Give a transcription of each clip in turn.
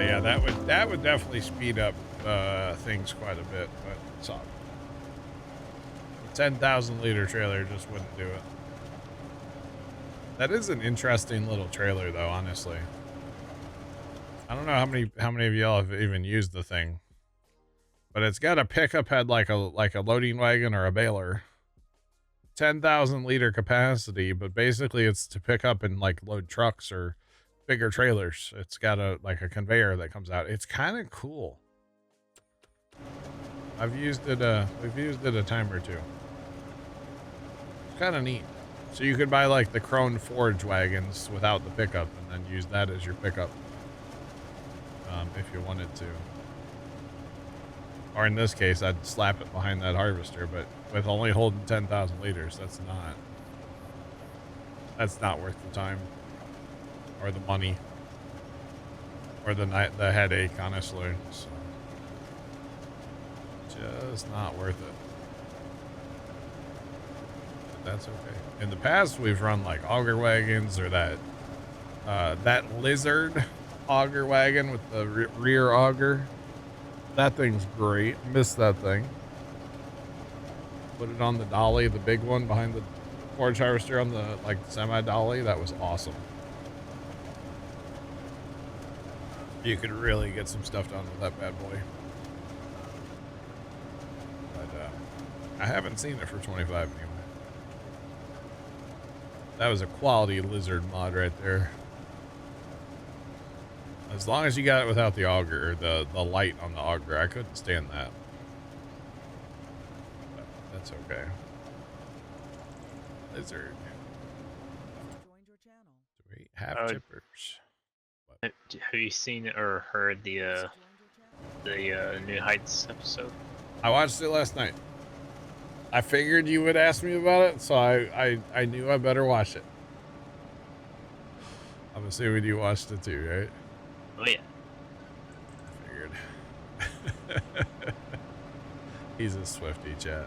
Yeah, that would definitely speed up things quite a bit, but it's all. A 10,000 liter trailer just wouldn't do it. That is an interesting little trailer though, honestly. I don't know how many of y'all have even used the thing, but it's got a pickup head like a loading wagon or a baler. 10,000 liter capacity, but basically it's to pick up and like load trucks or bigger trailers. It's got a conveyor that comes out. It's kind of cool. I've used it we've used it a time or two. It's kind of neat. So you could buy like the Krone Forge wagons without the pickup and then use that as your pickup. If you wanted to. Or in this case, I'd slap it behind that harvester, but with only holding 10,000 liters, that's not worth the time or the money or the headache, honestly. So, just not worth it. But that's okay. In the past, we've run like auger wagons or that lizard auger wagon with the rear auger. That thing's great. Miss that thing. Put it on the dolly, the big one behind the forage harvester on the semi dolly. That was awesome. You could really get some stuff done with that bad boy. But I haven't seen it for 25 anyway. That was a quality lizard mod right there. As long as you got it without the auger, or the light on the auger, I couldn't stand that. But that's okay. Lizard. Do we have tippers? What? Have you seen or heard the New Heights episode? I watched it last night. I figured you would ask me about it, so I knew I better watch it. I'm assuming you watched it too, right? Oh yeah. I figured. He's a Swifty, chat.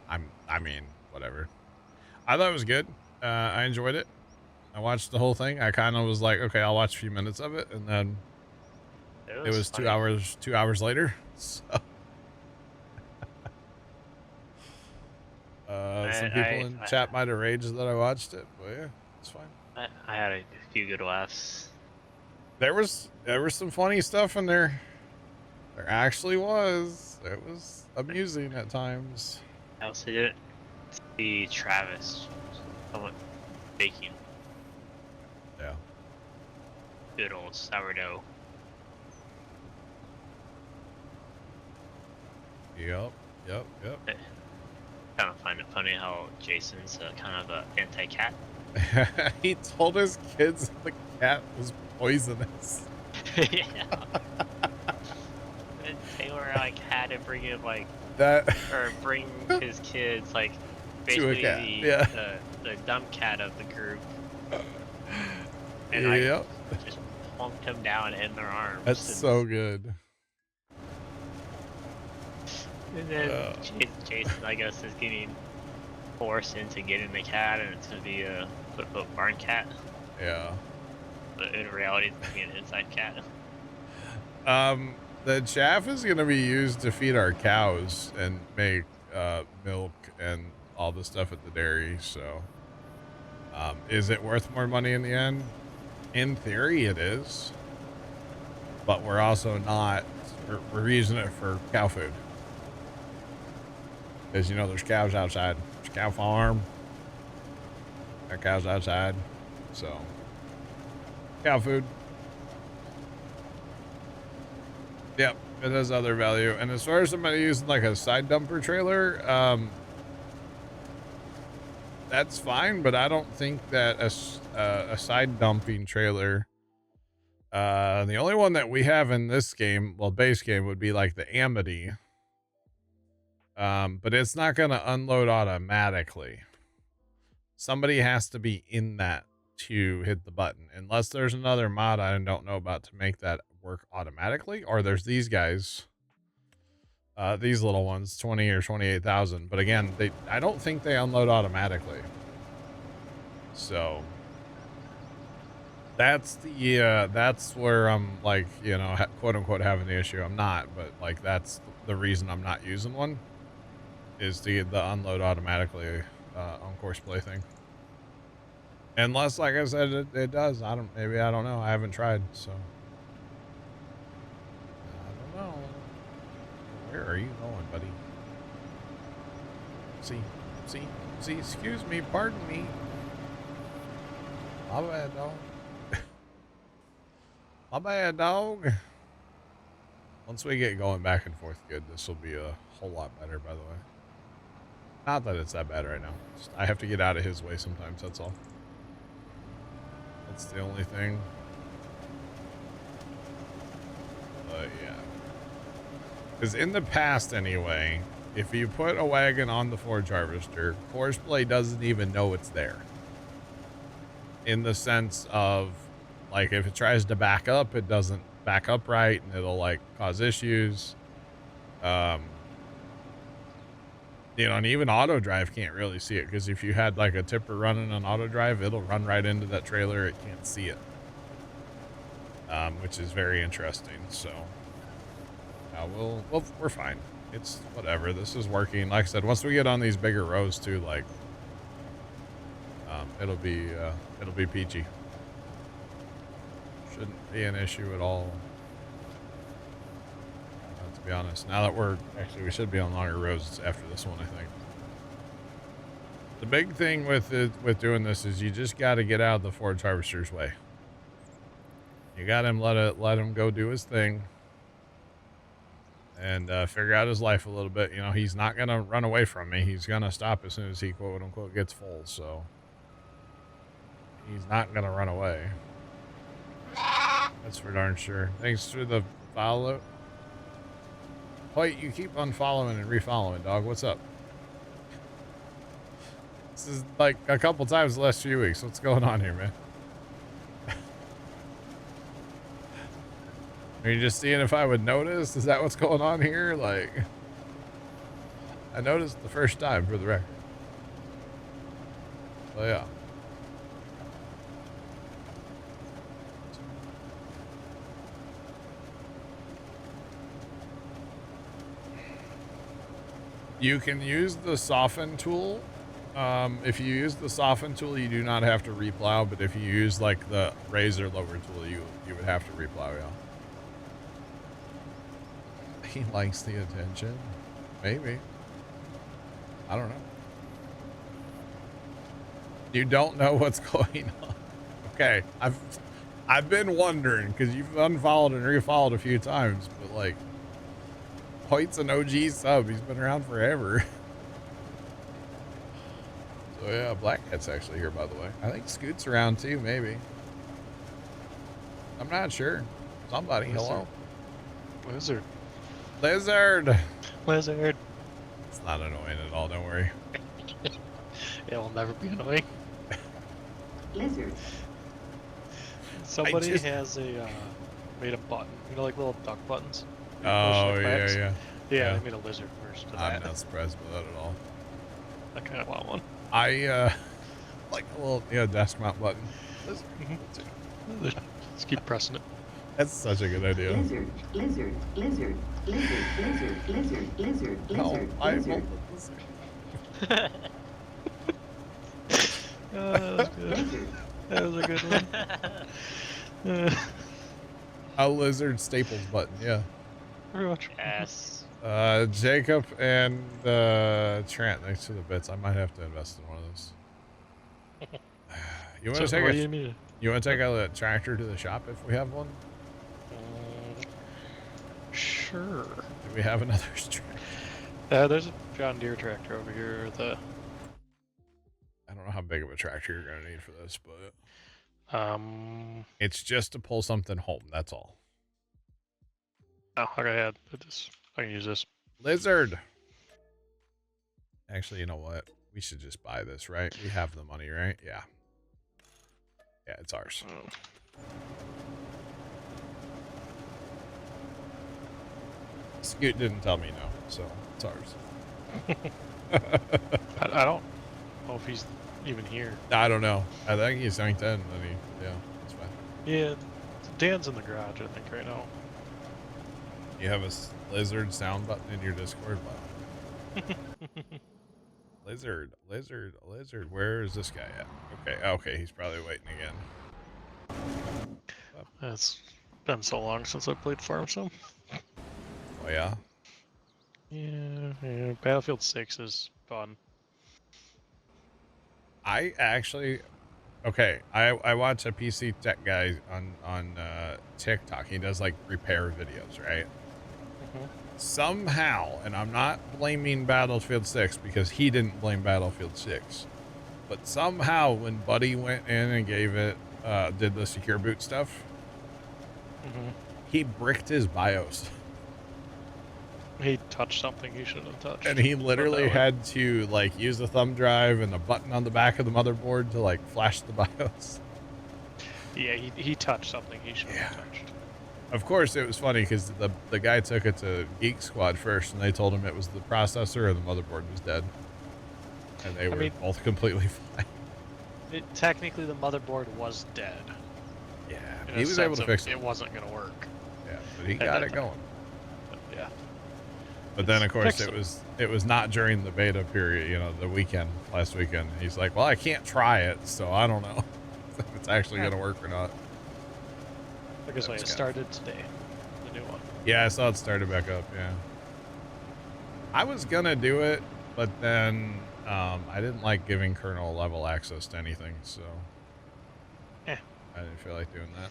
I mean, whatever. I thought it was good. I enjoyed it. I watched the whole thing. I kind of was like, okay, I'll watch a few minutes of it, and then it was 2 hours. 2 hours later. So, some people in chat might have raged that I watched it, but yeah, it's fine. I had a few good laughs. There was some funny stuff in there. There actually was. It was amusing at times. I also didn't see Travis someone baking. Yeah. Good old sourdough. Yep. Kind of find it funny how Jason's kind of anti-cat. He told his kids the cat was poisonous. Yeah. And Taylor had to bring him that, or bring his kids basically the dumb cat of the group, and just plunked him down in their arms. That's so good. And then Jason, I guess, is getting forced into getting the cat, and it's gonna be a quote-unquote barn cat. Yeah. But in reality, it's gonna be an inside cat. The chaff is gonna be used to feed our cows and make milk and all the stuff at the dairy. So, is it worth more money in the end? In theory, it is. But we're also not. We're using it for cow food. Because, there's cows outside. There's a cow farm. There are cows outside. So, cow food. Yep, it has other value. And as far as somebody using a side dumper trailer, that's fine. But I don't think that a side dumping trailer, the only one that we have in this game, base game, would be the Amity. But it's not going to unload automatically. Somebody has to be in that to hit the button, unless there's another mod I don't know about to make that work automatically, or there's these guys, these little ones, 20 or 28,000. But again, I don't think they unload automatically. So That's where I'm like, you know, quote unquote having the issue. I'm not, but like that's the reason I'm not using one is to get the unload automatically on course play thing. Unless, like I said, it does. Maybe I don't know. I haven't tried, so I don't know. Where are you going, buddy? See, excuse me, pardon me. My bad, dog. My bad, dog. Once we get going back and forth good, this will be a whole lot better, by the way. Not that it's that bad right now. Just, I have to get out of his way sometimes, that's all. That's the only thing. But yeah. Because in the past, anyway, if you put a wagon on the forage harvester, Horseplay doesn't even know it's there. In the sense of, like, if it tries to back up, it doesn't back up right, and it'll, like, cause issues. You know, and even auto drive can't really see it, because if you had, like, a tipper running on auto drive, it'll run right into that trailer. It can't see it. Which is very interesting, so... we're fine. It's whatever. This is working. Like I said, once we get on these bigger rows too, like, it'll be peachy. Shouldn't be an issue at all. To be honest, now that we should be on longer roads after this one, I think. The big thing with doing this is you just got to get out of the forage harvester's way. You got him, let him go do his thing. And figure out his life a little bit. You know, he's not going to run away from me. He's going to stop as soon as he, quote unquote, gets full. So he's not going to run away. That's for darn sure. Thanks for the follow. Wait, you keep unfollowing and refollowing, dog. What's up? This is like a couple times the last few weeks. What's going on here, man? Are you just seeing if I would notice? Is that what's going on here? Like, I noticed the first time, for the record. So yeah. You can use the soften tool. If you use the soften tool, you do not have to replow, but if you use like the razor lower tool, you would have to replow, yeah. He likes the attention. Maybe. I don't know. You don't know what's going on. Okay. I've been wondering, because you've unfollowed and refollowed a few times, but like, Hoyt's an OG sub. He's been around forever. So yeah, Black Cat's actually here, by the way. I think Scoot's around too, maybe. I'm not sure. Somebody, hello. Lizard. Lizard. Lizard. It's not annoying at all, don't worry. It will never be annoying. Lizard. Somebody has made a button, you know, like little duck buttons. Oh, yeah. Yeah, I made a lizard first. I'm not surprised by that at all. I kind of want one. I like a little desk mount button. Lizard. Just keep pressing it. That's such a good idea. Lizard, lizard, lizard, lizard, lizard, lizard, lizard, lizard, lizard. That was good. That was a good one. A lizard staples button, yeah. Very much. Yes. Jacob and Trent next to the bits. I might have to invest in one of those. You want to take a tractor to the shop if we have one? Sure. Do we have another tractor? There's a John Deere tractor over here. I don't know how big of a tractor you're gonna need for this, but it's just to pull something home. That's all. Oh, okay. I can use this. Lizard. Actually, you know what? We should just buy this, right? We have the money, right? Yeah. Yeah, it's ours. Oh. Scoot didn't tell me no, so it's ours. I don't know if he's even here. I don't know. I think he's 910, and yeah, it's fine. Yeah, Dan's in the garage, I think, right now. You have a lizard sound button in your Discord? Wow. Lizard. Where is this guy at? Okay, he's probably waiting again. It's been so long since I played Farm Sim. Oh, yeah? Yeah, Battlefield 6 is fun. I actually... Okay, I watch a PC tech guy on TikTok. He does, like, repair videos, right? Mm-hmm. Somehow, and I'm not blaming Battlefield 6 because he didn't blame Battlefield 6, but somehow when Buddy went in and gave it, did the secure boot stuff, he bricked his BIOS. He touched something he shouldn't have touched. And he literally had to, like, use the thumb drive and the button on the back of the motherboard to, like, flash the BIOS. Yeah, he touched something he shouldn't have touched. Of course, it was funny because the guy took it to Geek Squad first, and they told him it was the processor or the motherboard was dead. And they were both completely fine. Technically, the motherboard was dead. Yeah, he was able to fix it. It wasn't going to work. Yeah, but he got it going. Yeah. But then, of course, it was not during the beta period, you know, last weekend. He's like, well, I can't try it, so I don't know if it's actually going to work or not. Because it started today, the new one. Yeah, I saw it started back up, yeah. I was going to do it, but then I didn't like giving kernel level access to anything, so I didn't feel like doing that.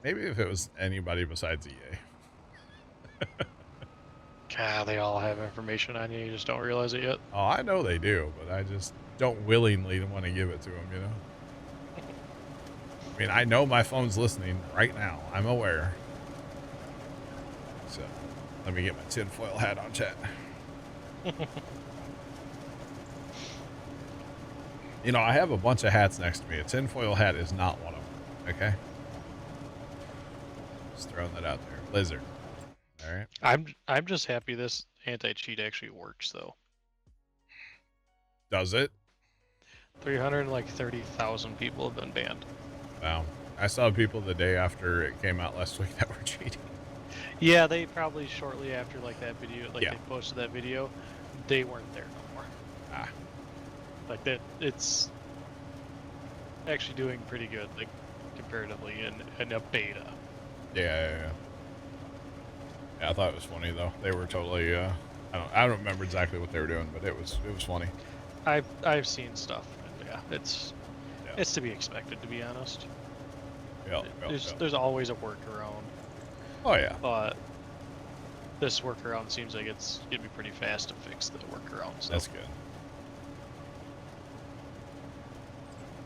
Maybe if it was anybody besides EA. God, they all have information on you. You just don't realize it yet. Oh, I know they do, but I just don't willingly want to give it to them, you know? I mean, I know my phone's listening right now. I'm aware. So, let me get my tinfoil hat on, chat. You know, I have a bunch of hats next to me. A tinfoil hat is not one of them, okay? Just throwing that out there. Lizard. All right. I'm just happy this anti-cheat actually works, though. Does it? 330,000 people have been banned. Wow. I saw people the day after it came out last week that were cheating. Yeah, they probably shortly after like that video, they posted that video, they weren't there no more. Ah. Like that, it's actually doing pretty good, like comparatively in a beta. Yeah, I thought it was funny though. They were totally. I don't remember exactly what they were doing, but it was funny. I've seen stuff, and it's to be expected, to be honest. There's always a workaround. Oh yeah. But this workaround seems like it's gonna be pretty fast to fix the workaround. So. That's good.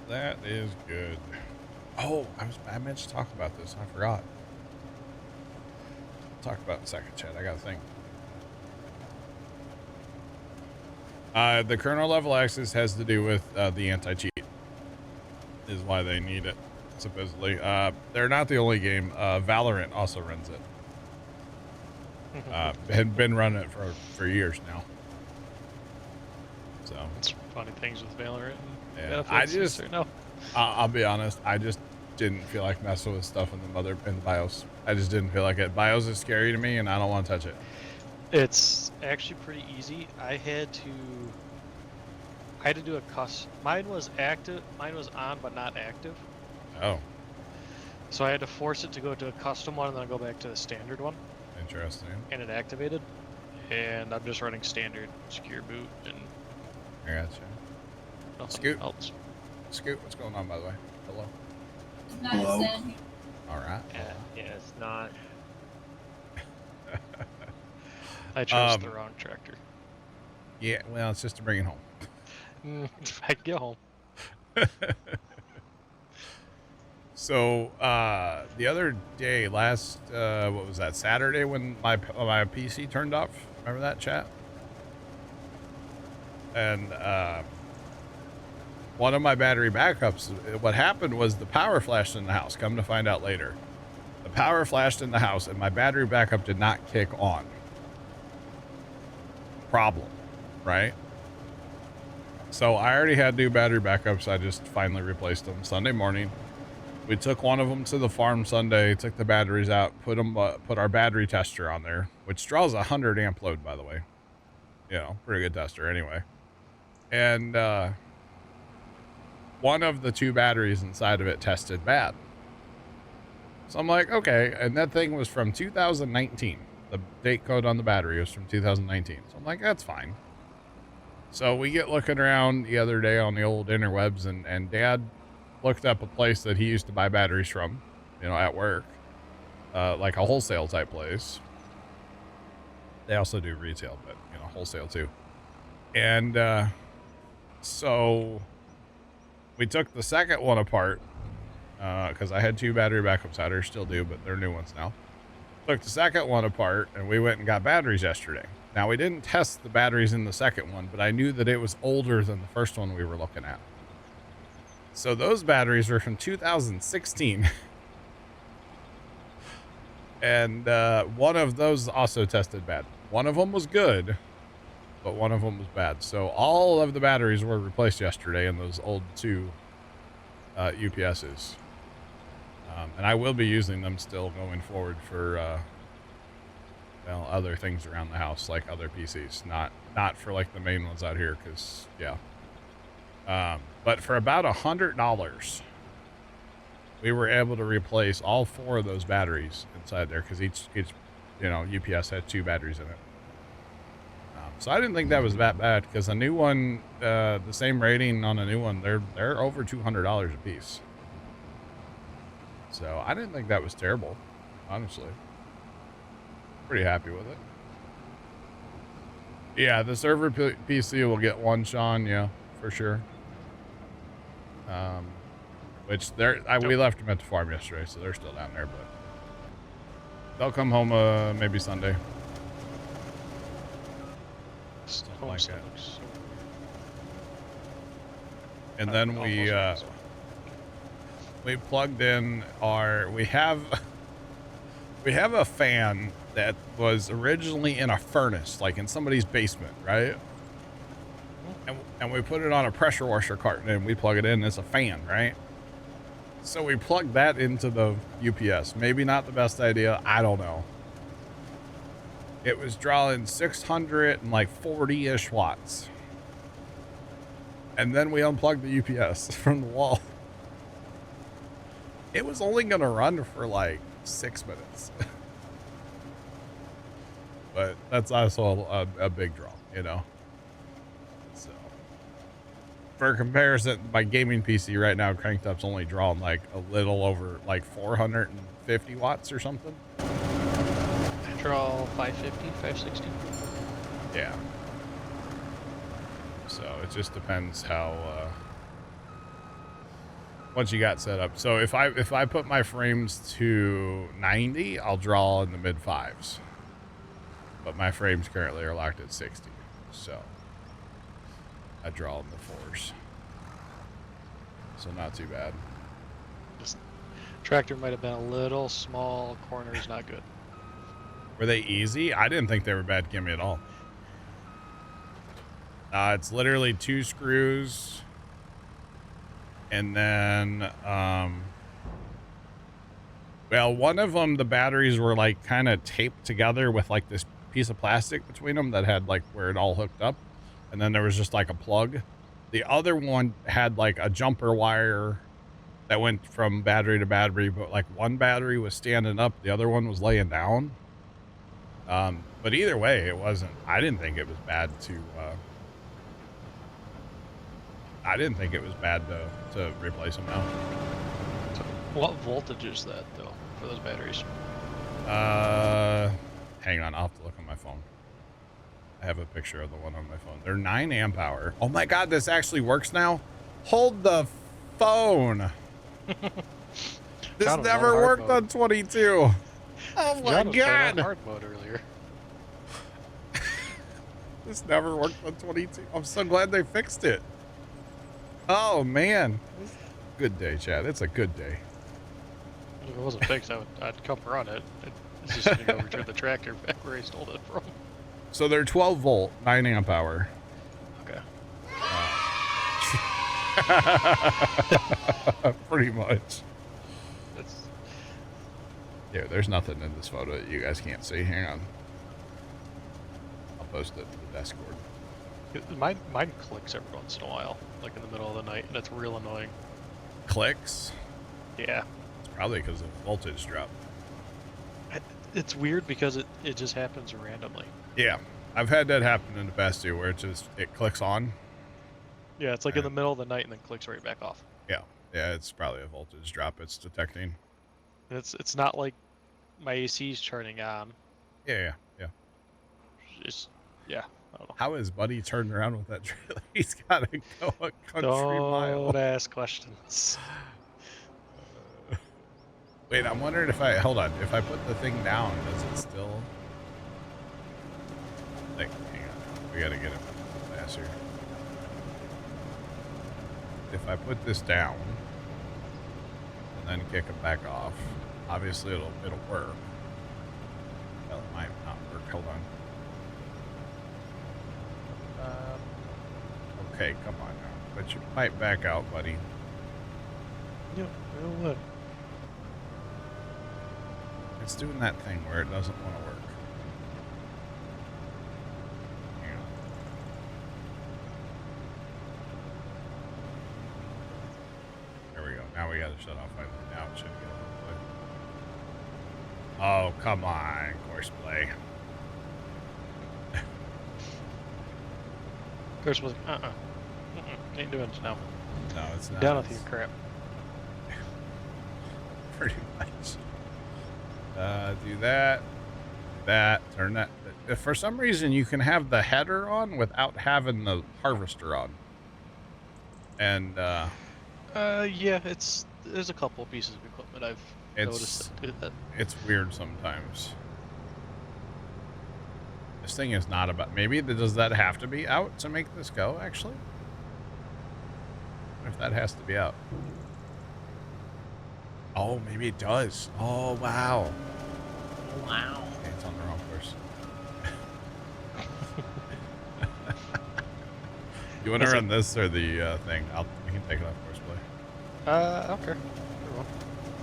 That is good. Oh, I meant to talk about this. I forgot. Talk about it in a second, chat. I got to think. The kernel level access has to do with the anti-cheat. Is why they need it, supposedly. They're not the only game. Valorant also runs it. Had been running it for years now. So it's funny things with Valorant. Yeah, I'll be honest. I just didn't feel like messing with stuff in the BIOS. I just didn't feel like it. BIOS is scary to me, and I don't want to touch it. It's actually pretty easy. I had to do a custom. Mine was active. Mine was on, but not active. Oh. So I had to force it to go to a custom one, and then go back to the standard one. Interesting. And it activated. And I'm just running standard secure boot and. I gotcha. Scoot. Else. Scoot, what's going on, by the way? Hello. Hello. All right. Yeah, it's not. I chose the wrong tractor. Yeah, well, it's just to bring it home. If I can get home. So, the other day, what was that, Saturday, when my PC turned off? Remember that, chat? And, one of my battery backups, what happened was the power flashed in the house. Come to find out later. The power flashed in the house, and my battery backup did not kick on. Problem, right? So I already had new battery backups. I just finally replaced them Sunday morning. We took one of them to the farm Sunday, took the batteries out, put our battery tester on there, which draws 100 amp load, by the way. You know, pretty good tester anyway. And one of the two batteries inside of it tested bad. So I'm like, okay. And that thing was from 2019. The date code on the battery was from 2019. So I'm like, that's fine. So we get looking around the other day on the old interwebs, and Dad looked up a place that he used to buy batteries from, you know, at work, like a wholesale type place. They also do retail, but, you know, wholesale too. And so we took the second one apart, because I had two battery backups out there, still do, but they're new ones now. Took the second one apart, and we went and got batteries yesterday. Now, we didn't test the batteries in the second one, but I knew that it was older than the first one we were looking at. So those batteries were from 2016. And one of those also tested bad. One of them was good, but one of them was bad. So all of the batteries were replaced yesterday in those old two UPSs. And I will be using them still going forward for well, other things around the house, like other PCs, not for like the main ones out here, because yeah. But for about $100, we were able to replace all four of those batteries inside there, because each you know, UPS had two batteries in it. So I didn't think that was that bad, because a new one, the same rating on a new one, they're over $200 a piece. So I didn't think that was terrible, honestly. Pretty happy with it. Yeah, the server PC will get one, Sean. Yeah, for sure. Which we left them at the farm yesterday, so they're still down there, but they'll come home maybe Sunday. Something like that. And then we plugged in we have a fan that was originally in a furnace, like in somebody's basement, right? And we put it on a pressure washer carton, and we plug it in as a fan, right? So we plugged that into the UPS. Maybe not the best idea. I don't know. It was drawing 640-ish watts. And then we unplugged the UPS from the wall. It was only going to run for like 6 minutes. But that's also a big draw, you know? So, for comparison, my gaming PC right now cranked up's only drawing like a little over like 450 watts or something. I draw 550, 560. Yeah. So it just depends how once you got set up. So if I put my frames to 90, I'll draw in the mid 5s. But my frames currently are locked at 60. So I draw in the 4s. So not too bad. This tractor might have been a little small. Corners not good. Were they easy? I didn't think they were bad gimme at all. It's literally 2 screws. And then, well, one of them, the batteries were like kind of taped together with like this piece of plastic between them that had like where it all hooked up. And then there was just like a plug. The other one had like a jumper wire that went from battery to battery, but like one battery was standing up, the other one was laying down. But either way, I didn't think it was bad to replace them now. So what voltage is that though for those batteries? Hang on, I'll have to look on my phone. I have a picture of the one on my phone. They're 9 amp hour. Oh my God, this actually works now. Hold the phone. This never worked on 22. Oh my God. Hard mode earlier. This never worked on 22. I'm so glad they fixed it. Oh man. Good day, Chad. It's a good day. If it wasn't fixed, I'd come run it. It's just going to go return the tractor back where he stole it from. So they're 12 volt, 9 amp hour. Okay. Pretty much. That's Yeah, there's nothing in this photo that you guys can't see. Hang on. I'll post it to the Discord. mine clicks every once in a while, like in the middle of the night, and it's real annoying. Clicks? Yeah. It's probably because of the voltage drop. It's weird because it just happens randomly. Yeah. I've had that happen in the past too, where it clicks on. Yeah, it's like in the middle of the night and then clicks right back off. Yeah. Yeah, it's probably a voltage drop it's detecting. And it's not like my AC's turning on. Yeah. It's, yeah, I don't know. How is Buddy turning around with that trailer? He's got to go a country mile. Don't ask questions. Wait, I'm wondering if hold on, if I put the thing down, does it still? Like, hang on, we gotta get it faster. If I put this down and then kick it back off, obviously it'll work. Well, it might not work. Hold on. Okay, come on now. Put your pipe back out, buddy. Yeah, well, what? It's doing that thing where it doesn't want to work. Hang on. There we go. Now we gotta shut off. Now it should get a little bit. Oh, come on, Courseplay. Chris was like, ain't doing it now. No, it's not. Down with your crap. Pretty much. Do that. Turn that. If for some reason you can have the header on without having the harvester on. And yeah, there's a couple pieces of equipment I've noticed that do that. It's weird sometimes. This thing is not about. Maybe does that have to be out to make this go? Actually, what if that has to be out? Oh, maybe it does. Oh, wow. Wow. Okay, it's on the wrong course. You want to run this or the thing? We can take it off course play. I don't care.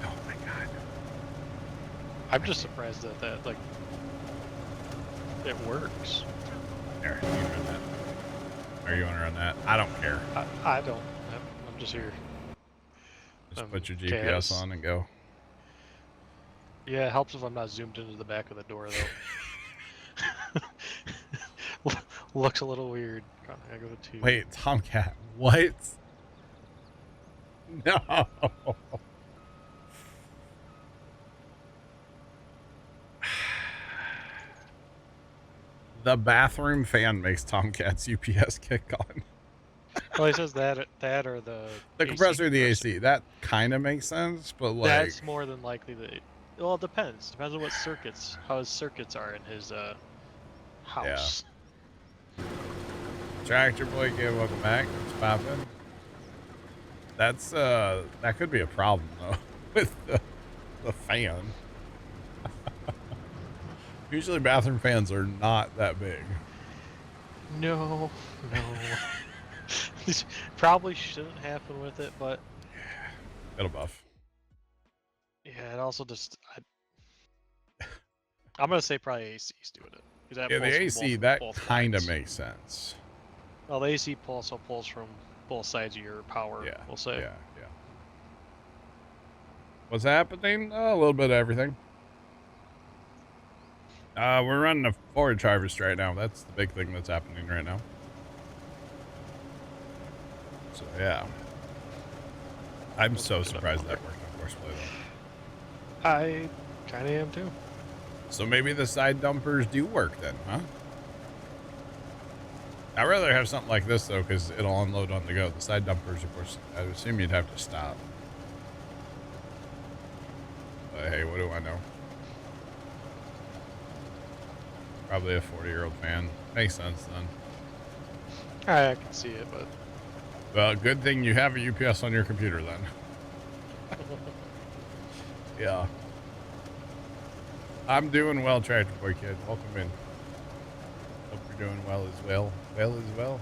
Oh my god. I'm just surprised that like it works. There, you can run that. Or you want to run that? I don't care. I don't. I'm just here. Just put your GPS on and go. Yeah, it helps if I'm not zoomed into the back of the door, though. Looks a little weird. I go to. Wait, Tomcat, what? No. The bathroom fan makes Tomcat's UPS kick on. Well, he says that or the compressor of the AC. That kind of makes sense, but like that's more than likely well, it depends. Depends on what how his circuits are in his house. Yeah. Tractor Boy, welcome back. It's popping. That's that could be a problem though with the fan. Usually bathroom fans are not that big. No. This probably shouldn't happen with it, but it'll buff. Yeah, it also just I'm gonna say probably AC's doing it. Yeah, the AC that kind of makes sense. Well, the AC also pulls from both sides of your power. Yeah, we'll say. Yeah. What's happening? Oh, a little bit of everything. We're running a forage harvest right now. That's the big thing that's happening right now. So yeah, I'm so surprised that worked on Courseplay though. I kind of am too. So maybe the side dumpers do work then, huh? I'd rather have something like this though, because it'll unload on the go. The side dumpers, of course, I would assume you'd have to stop. But hey, what do I know? Probably a 40-year-old fan. Makes sense then. I can see it, but... Well, good thing you have a UPS on your computer then. Yeah. I'm doing well, Tractor Boy Kid. Welcome in. Hope you're doing well as well. Well as well.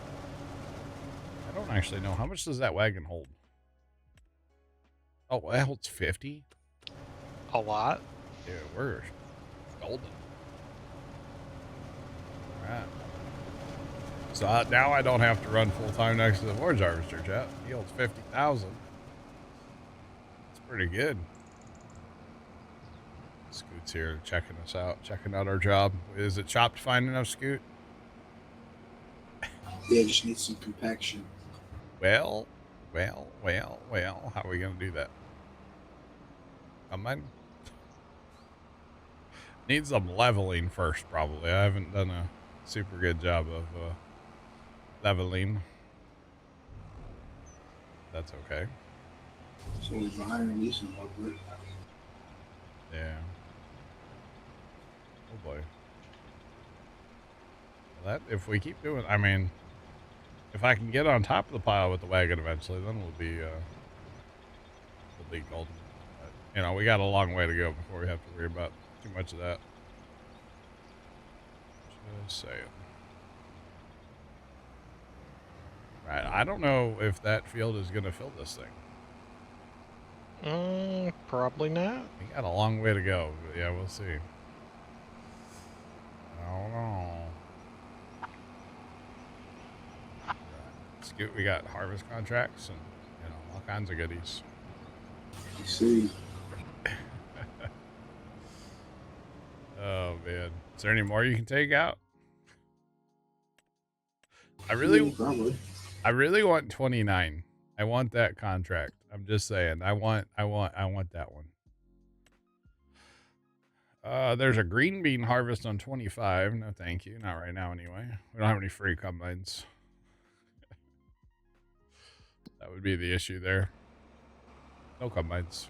don't actually know. How much does that wagon hold? Oh, that holds 50? A lot. Dude, we're golden. All right. So now I don't have to run full time next to the forage harvester, chat. He holds 50,000. That's pretty good. Scoot's here checking us out, checking out our job. Is it chopped fine enough, Scoot? Yeah, just need some compaction. Well, how are we going to do that? Come on. Needs some leveling first, probably. I haven't done a super good job of leveling. That's okay. So we're behind me some leveling. Yeah. Oh boy. That, if we keep doing, I mean, if I can get on top of the pile with the wagon eventually, then we'll be golden. But, you know, we got a long way to go before we have to worry about too much of that. Just saying. Right, I don't know if that field is going to fill this thing. Probably not. We got a long way to go, but yeah, we'll see. I don't know. Scoot, we got harvest contracts and, you know, all kinds of goodies. You see. Oh man, is there any more you can take out? I really want 29. I want that contract. I'm just saying. I want that one. There's a green bean harvest on 25. No, thank you. Not right now, anyway. We don't have any free combines. That would be the issue there. No combines.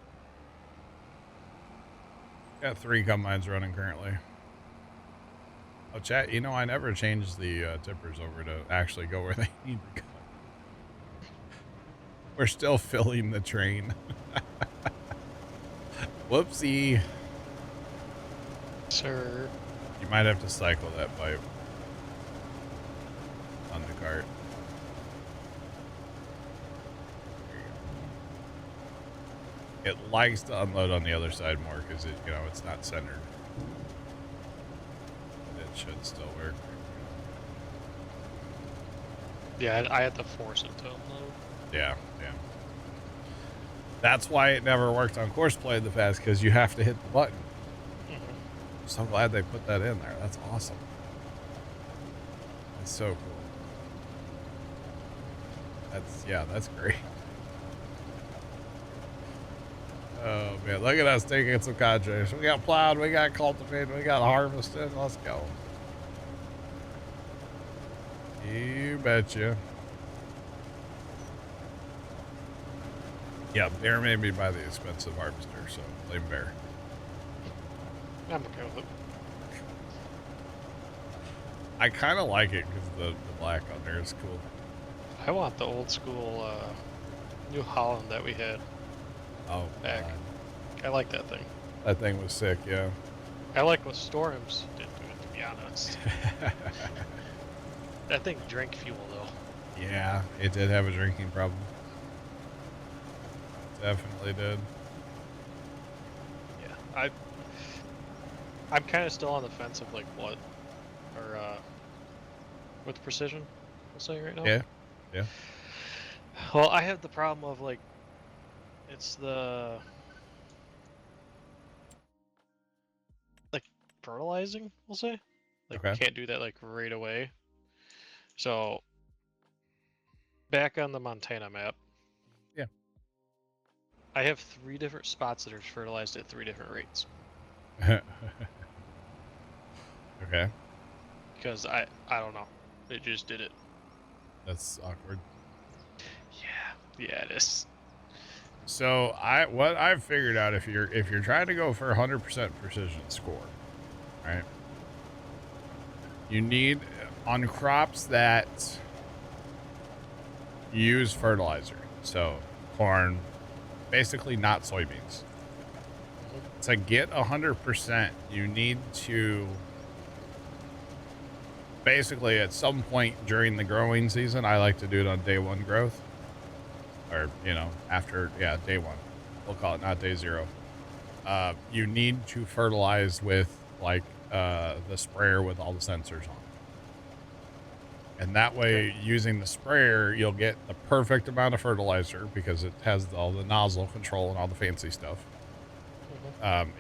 Got 3 combines running currently. Oh, chat, you know, I never changed the tippers over to actually go where they need to go. We're still filling the train. Whoopsie. Sir. You might have to cycle that pipe on the cart. It likes to unload on the other side more because it, you know, it's not centered. But it should still work. Yeah, I had to force it to unload. Yeah. That's why it never worked on course play in the past, because you have to hit the button. I'm so glad they put that in there. That's awesome. That's so cool. That's great. Oh man, look at us taking some contracts. We got plowed, we got cultivated, we got harvested. Let's go. You betcha. Yeah, Bear made me buy the expensive harvester, so blame Bear. I'm okay with it. I kind of like it because the black on there is cool. I want the old school New Holland that we had. Oh, back. God. I like that thing. That thing was sick, yeah. I like what Storms did to it, to be honest. That thing drank fuel, though. Yeah, it did have a drinking problem. Definitely did. Yeah, I'm kind of still on the fence of like what, or with precision, we'll say right now. Yeah. Well, I have the problem of like, it's the like fertilizing, we'll say. Like Okay. we can't do that like right away. So back on the Montana map. Yeah. I have 3 different spots that are fertilized at 3 different rates. Okay. Because I don't know. It just did it. That's awkward. Yeah, it is. So what I've figured out, if you're trying to go for 100% precision score, right? You need, on crops that use fertilizer, so corn, basically not soybeans. To get 100%, you need to basically at some point during the growing season, I like to do it on day 1 growth. Or, you know, after, yeah, day 1. We'll call it not day 0. You need to fertilize with, like, the sprayer with all the sensors on. And that way, using the sprayer, you'll get the perfect amount of fertilizer because it has all the nozzle control and all the fancy stuff.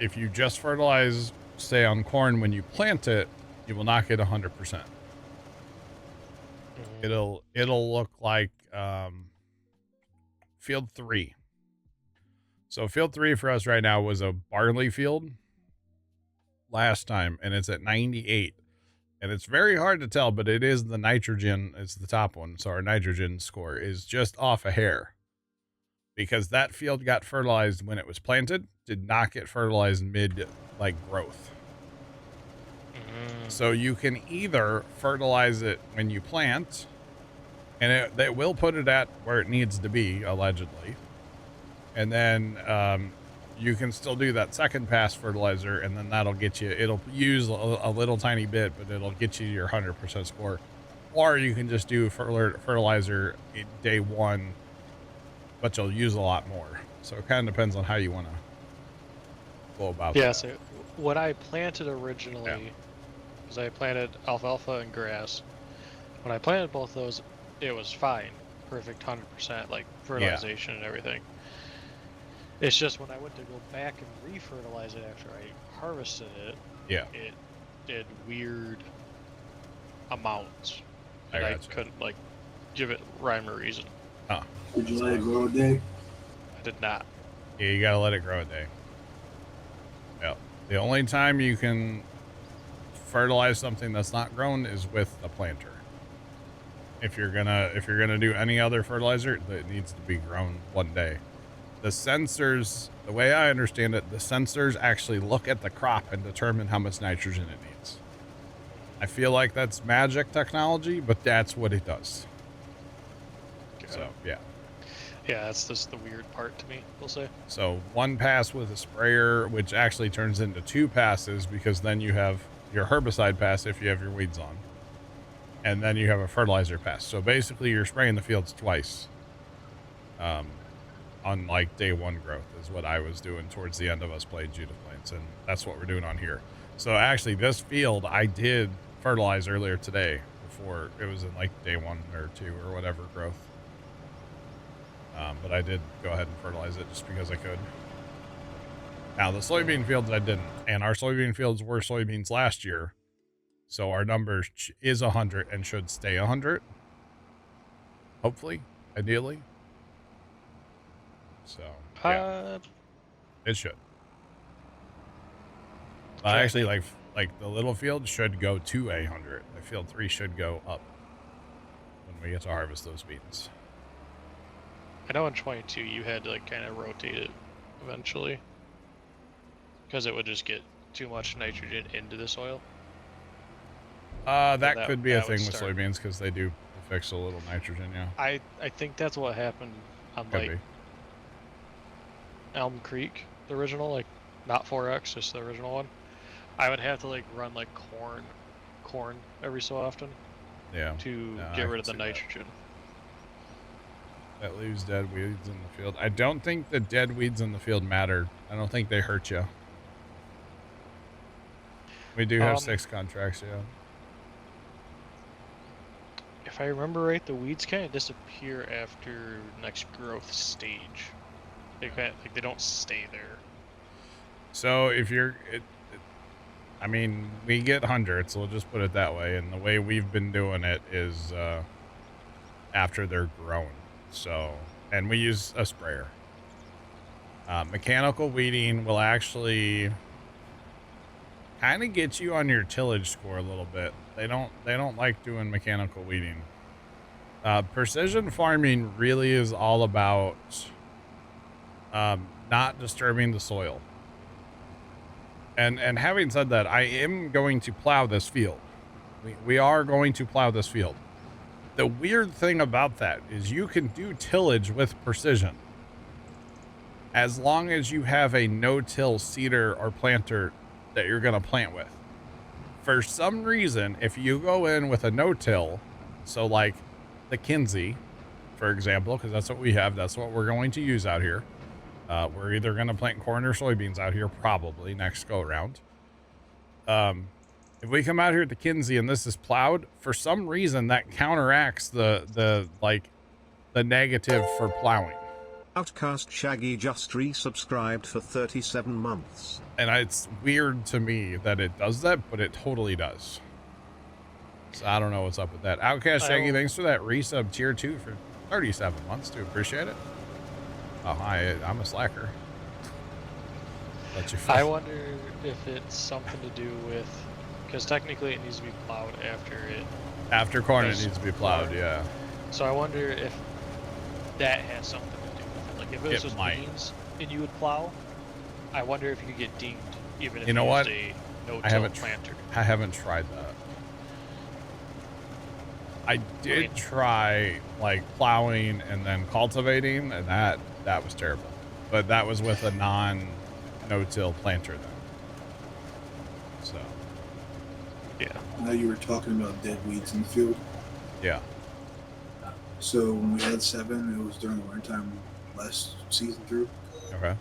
If you just fertilize, say, on corn when you plant it, you will not get 100%. It'll look like field 3. So field 3 for us right now was a barley field last time, and it's at 98. And it's very hard to tell, but it is the nitrogen is the top one. So our nitrogen score is just off a hair because that field got fertilized when it was planted, did not get fertilized mid like growth. So you can either fertilize it when you plant, and it will put it at where it needs to be, allegedly. And then you can still do that second pass fertilizer, and then that'll get you, it'll use a little tiny bit, but it'll get you your 100% score. Or you can just do fertilizer in day 1, but you'll use a lot more. So it kind of depends on how you want to go about that. Yeah, so what I planted originally, because I planted alfalfa and grass, when I planted both those, it was fine. Perfect 100%, like fertilization and everything. It's just when I went to go back and re-fertilize it after I harvested it, it did weird amounts. And I couldn't, like, give it rhyme or reason. Huh. Did you let it grow a day? I did not. Yeah, you gotta let it grow a day. Yeah. The only time you can fertilize something that's not grown is with a planter. If you're gonna do any other fertilizer, it needs to be grown 1 day. The sensors, the way I understand it, the sensors actually look at the crop and determine how much nitrogen it needs. I feel like that's magic technology, but that's what it does. So, yeah. Yeah, that's just the weird part to me, we'll say. So 1 pass with a sprayer, which actually turns into 2 passes because then you have your herbicide pass if you have your weeds on. And then you have a fertilizer pass. So basically you're spraying the fields twice. On like day 1 growth is what I was doing towards the end of us playing Judah Plants, and that's what we're doing on here. So actually this field I did fertilize earlier today before it was in like day 1 or 2 or whatever growth. But I did go ahead and fertilize it just because I could. Now the soybean fields I didn't, and our soybean fields were soybeans last year. So our number is 100 and should stay 100. Hopefully, ideally. So, yeah, it should. Actually, like the little field should go to 100. The field 3 should go up when we get to harvest those beans. I know in 22 you had to like kind of rotate it eventually because it would just get too much nitrogen into the soil. That could be a thing with soybeans because they do fix a little nitrogen. Yeah. I think that's what happened on Could be. Elm Creek, the original, like not 4X, just the original one. I would have to like run like corn every so often. Yeah. To get rid of the nitrogen. That leaves dead weeds in the field. I don't think the dead weeds in the field matter. I don't think they hurt you. We do have 6 contracts, yeah. If I remember right, the weeds kind of disappear after next growth stage. They kind of, like they don't stay there. So if you're, I mean, we get hundreds, so we'll just put it that way. And the way we've been doing it is after they're grown. So, and we use a sprayer. Mechanical weeding will actually kind of get you on your tillage score a little bit. They don't like doing mechanical weeding. Precision farming really is all about not disturbing the soil. And having said that, I am going to plow this field. We are going to plow this field. The weird thing about that is you can do tillage with precision as long as you have a no-till seeder or planter that you're going to plant with. For some reason, if you go in with a no-till, so like the Kinsey, for example, because that's what we have, that's what we're going to use out here. We're either going to plant corn or soybeans out here, probably next go around. If we come out here at the Kinsey and this is plowed, for some reason that counteracts the negative for plowing. Outcast Shaggy just resubscribed for 37 months. And it's weird to me that it does that, but it totally does. So I don't know what's up with that. Outcast Shaggy, thanks for that resub tier 2 for 37 months, too. Appreciate it. Oh, hi, I'm a slacker. Let you I wonder if it's something to do with, because technically it needs to be plowed after it. After corn, it needs to be plowed, yeah. So I wonder if that has something to do with it. Like if it was just beans and you would plow, I wonder if you could get dinged even if you know what? a no-till planter. I haven't tried that. I did try like plowing and then cultivating, and that was terrible. But that was with a no-till planter then. So yeah. I know you were talking about dead weeds in the field. Yeah. So when we had 7, it was during the winter time last season through. Okay.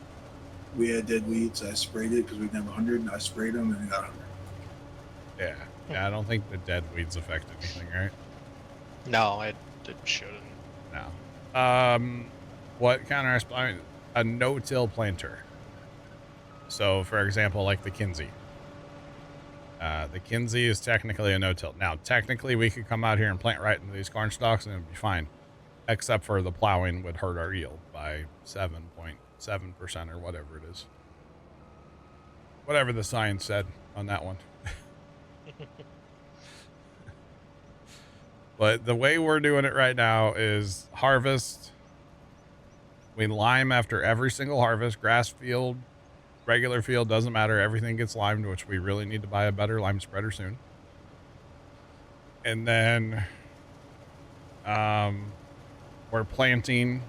We had dead weeds. I sprayed it because we didn't have 100, and I sprayed them and it got 100. Yeah. Yeah, I don't think the dead weeds affect anything, right? No, it shouldn't. No. What counteracts plowing? A no-till planter. So, for example, like the Kinsey. The Kinsey is technically a no-till. Now, technically, we could come out here and plant right into these corn stalks and it'd be fine. Except for the plowing would hurt our yield by 7.7% or whatever it is. Whatever the science said on that one. But the way we're doing it right now is harvest. We lime after every single harvest. Grass field, regular field, doesn't matter. Everything gets limed, which we really need to buy a better lime spreader soon. And then we're planting.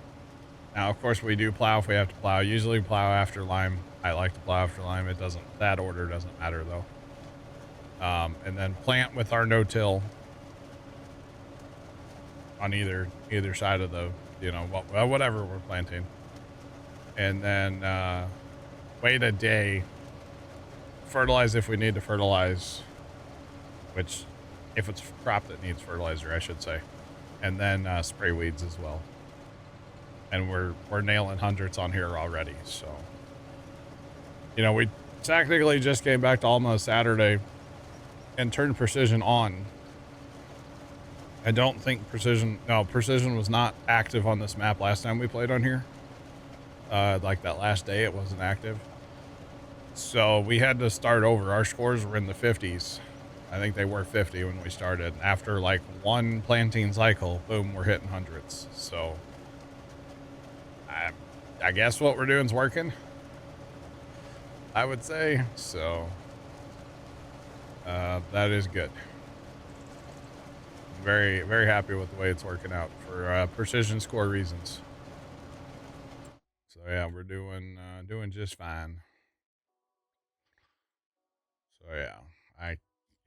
Now, of course, we do plow if we have to plow. Usually plow after lime. I like to plow after lime. It doesn't, that order doesn't matter though. And then plant with our no-till on either side of the, you know, whatever we're planting. And then wait a day, fertilize if we need to fertilize, which if it's a crop that needs fertilizer, I should say, and then spray weeds as well. And we're nailing hundreds on here already. So, you know, we technically just came back to Alma Saturday and turned precision on. I don't think precision was not active on this map last time we played on here. Like that last day, it wasn't active. So we had to start over. Our scores were in the 50s. I think they were 50 when we started. After like one planting cycle, boom, we're hitting hundreds. So I guess what we're doing is working, I would say. So that is good. Very, very happy with the way it's working out for precision score reasons. So yeah, we're doing just fine. So yeah,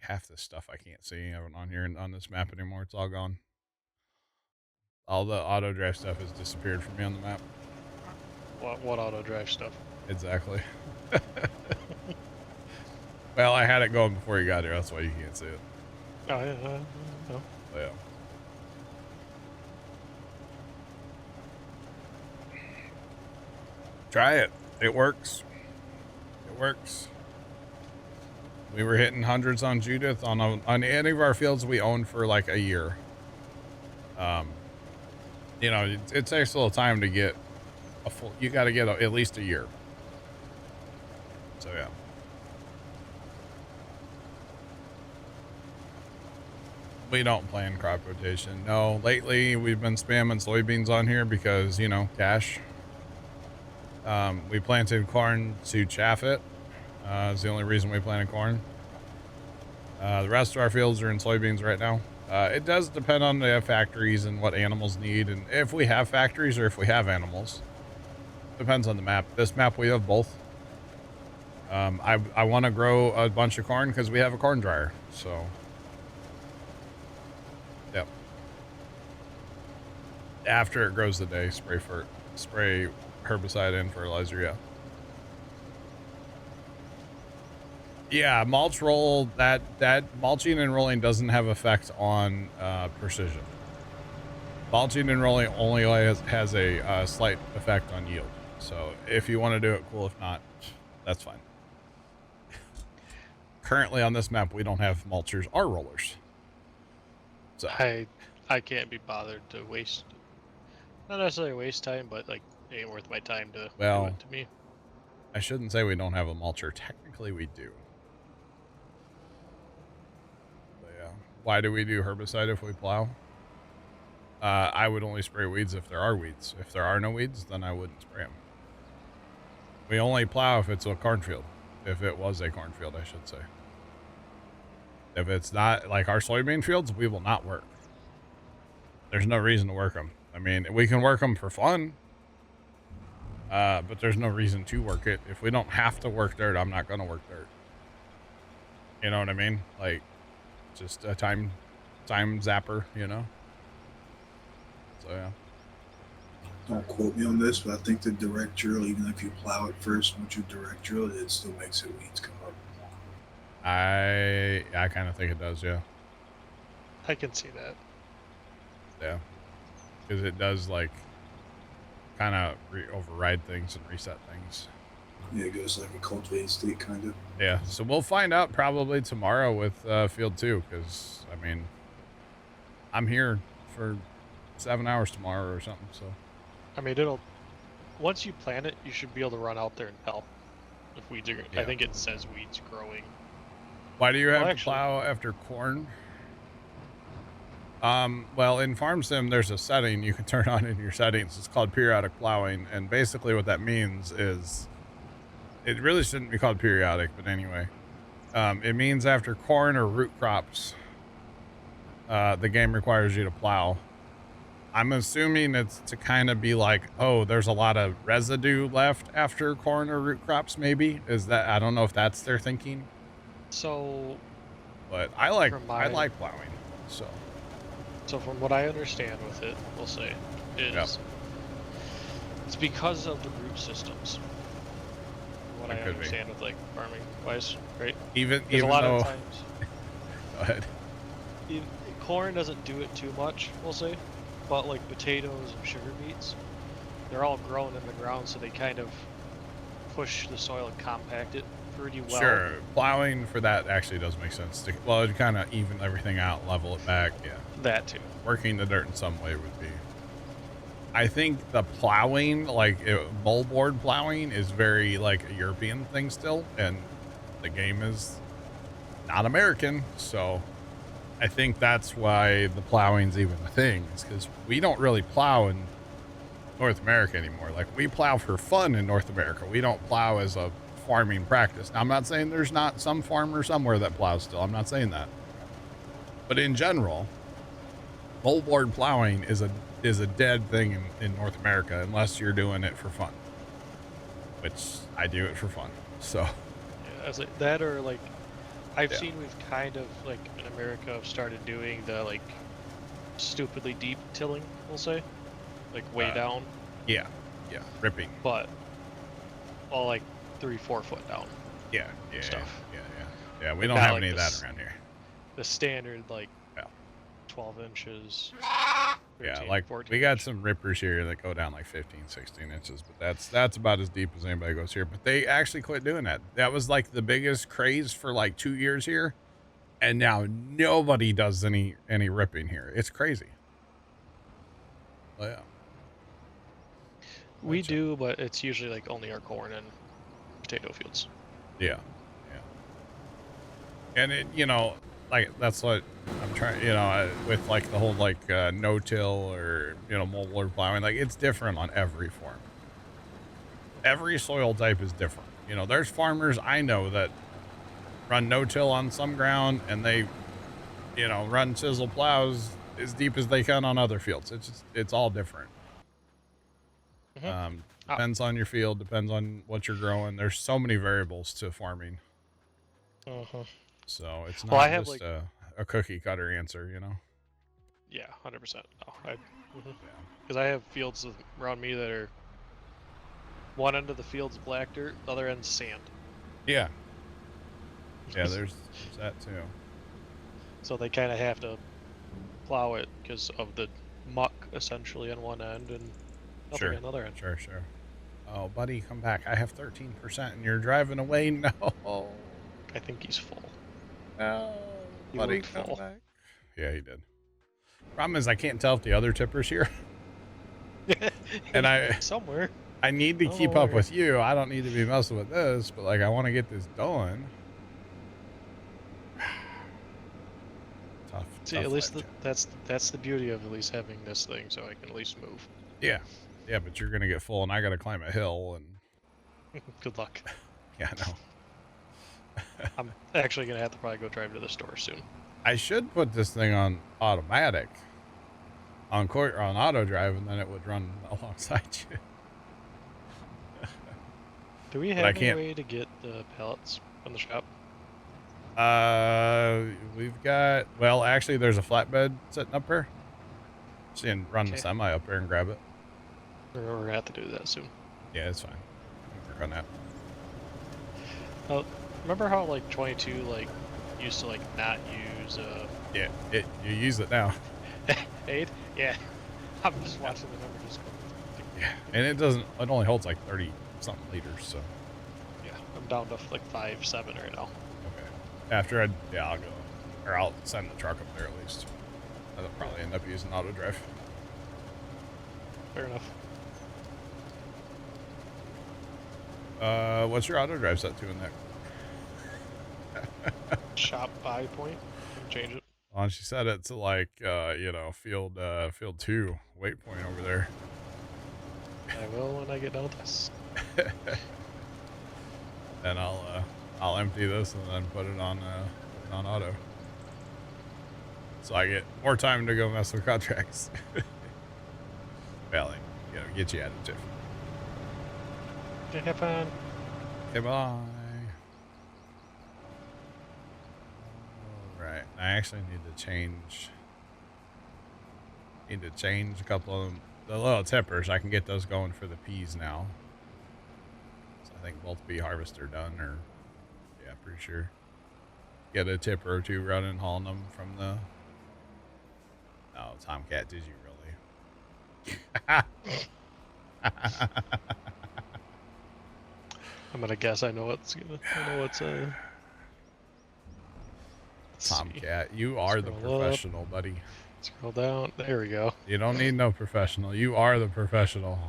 half this stuff I can't see on here on this map anymore. It's all gone. All the auto drive stuff has disappeared from me on the map. What auto drive stuff? Exactly. Well, I had it going before you got here. That's why you can't see it. Oh yeah. No. Yeah. Try it. It works. It works. We were hitting hundreds on Judith on any of our fields we owned for like a year. You know, it takes a little time to get a full. You got to get at least a year. So yeah. We don't plan crop rotation. No, lately we've been spamming soybeans on here because, you know, cash. We planted corn to chaff it. Is the only reason we planted corn. The rest of our fields are in soybeans right now. It does depend on the factories and what animals need, and if we have factories or if we have animals. Depends on the map. This map we have both. I want to grow a bunch of corn because we have a corn dryer. So, yep. After it grows the day, spray herbicide and fertilizer. Yeah. Yeah, mulch roll, that mulching and rolling doesn't have effect on precision. Mulching and rolling only has a slight effect on yield. So if you want to do it, cool. If not, that's fine. Currently on this map, we don't have mulchers or rollers. So I can't be bothered to waste, not necessarily waste time, but like it ain't worth my time to do it to me. I shouldn't say we don't have a mulcher. Technically, we do. But yeah. Why do we do herbicide if we plow? I would only spray weeds if there are weeds. If there are no weeds, then I wouldn't spray them. We only plow if it's a cornfield. If it was a cornfield, I should say. If it's not, like our soybean fields, we will not work. There's no reason to work them. I mean, we can work them for fun, but there's no reason to work it. If we don't have to work dirt, I'm not going to work dirt. You know what I mean? Like, just a time zapper, you know? So, yeah. Don't quote me on this, but I think the direct drill, even if you plow it first, once you direct drill it, it still makes it weeds come up. I kind of think it does, yeah. I can see that. Yeah. Because it does, like, kind of override things and reset things. Yeah, it goes like a cultivated state, kind of. Yeah, so we'll find out probably tomorrow with Field 2, because, I mean, I'm here for 7 hours tomorrow or something, so. I mean, once you plant it, you should be able to run out there and help. If weeds are, yeah. I think it says weeds growing. Why do you have to plow after corn? Well, in Farm Sim, there's a setting you can turn on in your settings. It's called periodic plowing, and basically what that means is, it really shouldn't be called periodic, but anyway, it means after corn or root crops, the game requires you to plow. I'm assuming it's to kind of be like, oh, there's a lot of residue left after corn or root crops, maybe? Is that, I don't know if that's their thinking. So, but I like plowing, so. So from what I understand with it, we'll say, is it's because of the root systems. What I understand with like farming wise, right? Even a lot though, of times, go ahead. Corn doesn't do it too much, we'll say, but like potatoes and sugar beets, they're all grown in the ground, so they kind of push the soil and compact it pretty well. Sure, plowing for that actually does make sense. Well, it kind of even everything out, level it back, yeah. That too. Working the dirt in some way would be. I think the plowing, like moldboard plowing, is very like a European thing still, and the game is not American, so I think that's why the plowing's even a thing, is because we don't really plow in North America anymore. Like, we plow for fun in North America. We don't plow as a farming practice. Now, I'm not saying there's not some farmer somewhere that plows still. I'm not saying that. But in general, moldboard plowing is a dead thing in North America unless you're doing it for fun, which I do it for fun. So yeah, like that, or like I've seen we've kind of like in America have started doing the like stupidly deep tilling, we'll say, like way down. Yeah, ripping. But all like 3-4 foot down. Yeah, stuff. Yeah. We don't have any of that around here. The standard like 12 inches. 13, yeah, like we got some rippers here that go down like 15, 16 inches, but that's about as deep as anybody goes here. But they actually quit doing that. That was like the biggest craze for like 2 years here, and now nobody does any ripping here. It's crazy. Well, yeah. We do, but it's usually like only our corn and potato fields. Yeah. And it, like that's what I'm trying, with like the whole like no-till or moldboard plowing, like it's different on every farm. Every soil type is different. There's farmers I know that run no-till on some ground and they run chisel plows as deep as they can on other fields. It's all different. Depends on your field, depends on what you're growing. There's so many variables to farming. So it's not I have just a cookie cutter answer, you know? Yeah, 100%. No, because I have fields around me that are one end of the field's black dirt, the other end's sand. Yeah. Yeah, there's that too. So they kind of have to plow it because of the muck essentially on one end and nothing on the other end. Sure. Oh, buddy, come back. I have 13% and you're driving away. No. I think he's full. No. Buddy, come full. back. Yeah, he did. Problem is I can't tell if the other tipper's here. And somewhere. I need to keep up with you. I don't need to be messing with this, but like I want to get this done. Tough. See, at least that's the beauty of at least having this thing, so I can at least move. Yeah, but you're gonna get full, and I gotta climb a hill, and good luck. Yeah, I know. I'm actually gonna have to probably go drive to the store soon. I should put this thing on automatic, on auto drive, and then it would run alongside you. Do we have any way to get the pallets from the shop? We've got, well, actually there's a flatbed sitting up here. So you can run the semi up there and grab it. We're gonna have to do that soon. Yeah, it's fine. We'll work on that. Oh, remember how like 22 like used to like not use Yeah, you use it now. aid? Yeah. I'm just watching the number just go. Yeah, and it only holds like 30 something liters, so. Yeah, I'm down to like 5.7 right now. Okay. After I'll go, or I'll send the truck up there at least. I'll probably end up using auto drive. Fair enough. What's your auto drive set to in there? Shop buy point. Change it. Well, she said it's like, field 2 waypoint over there. I will when I get done with this. And I'll empty this and then put it on auto. So I get more time to go mess with contracts. Well, get you out of Tiff. Okay, have fun. Okay, bye. Alright, I actually need to change a couple of them. The little tippers, I can get those going for the peas now. So I think both pea harvests are done, or yeah, pretty sure. Get a tipper or two running, hauling them from the. Oh, Tomcat, did you really? I'm gonna guess I know what's Tomcat, you are the professional, buddy. Scroll down. There we go. You don't need no professional. You are the professional.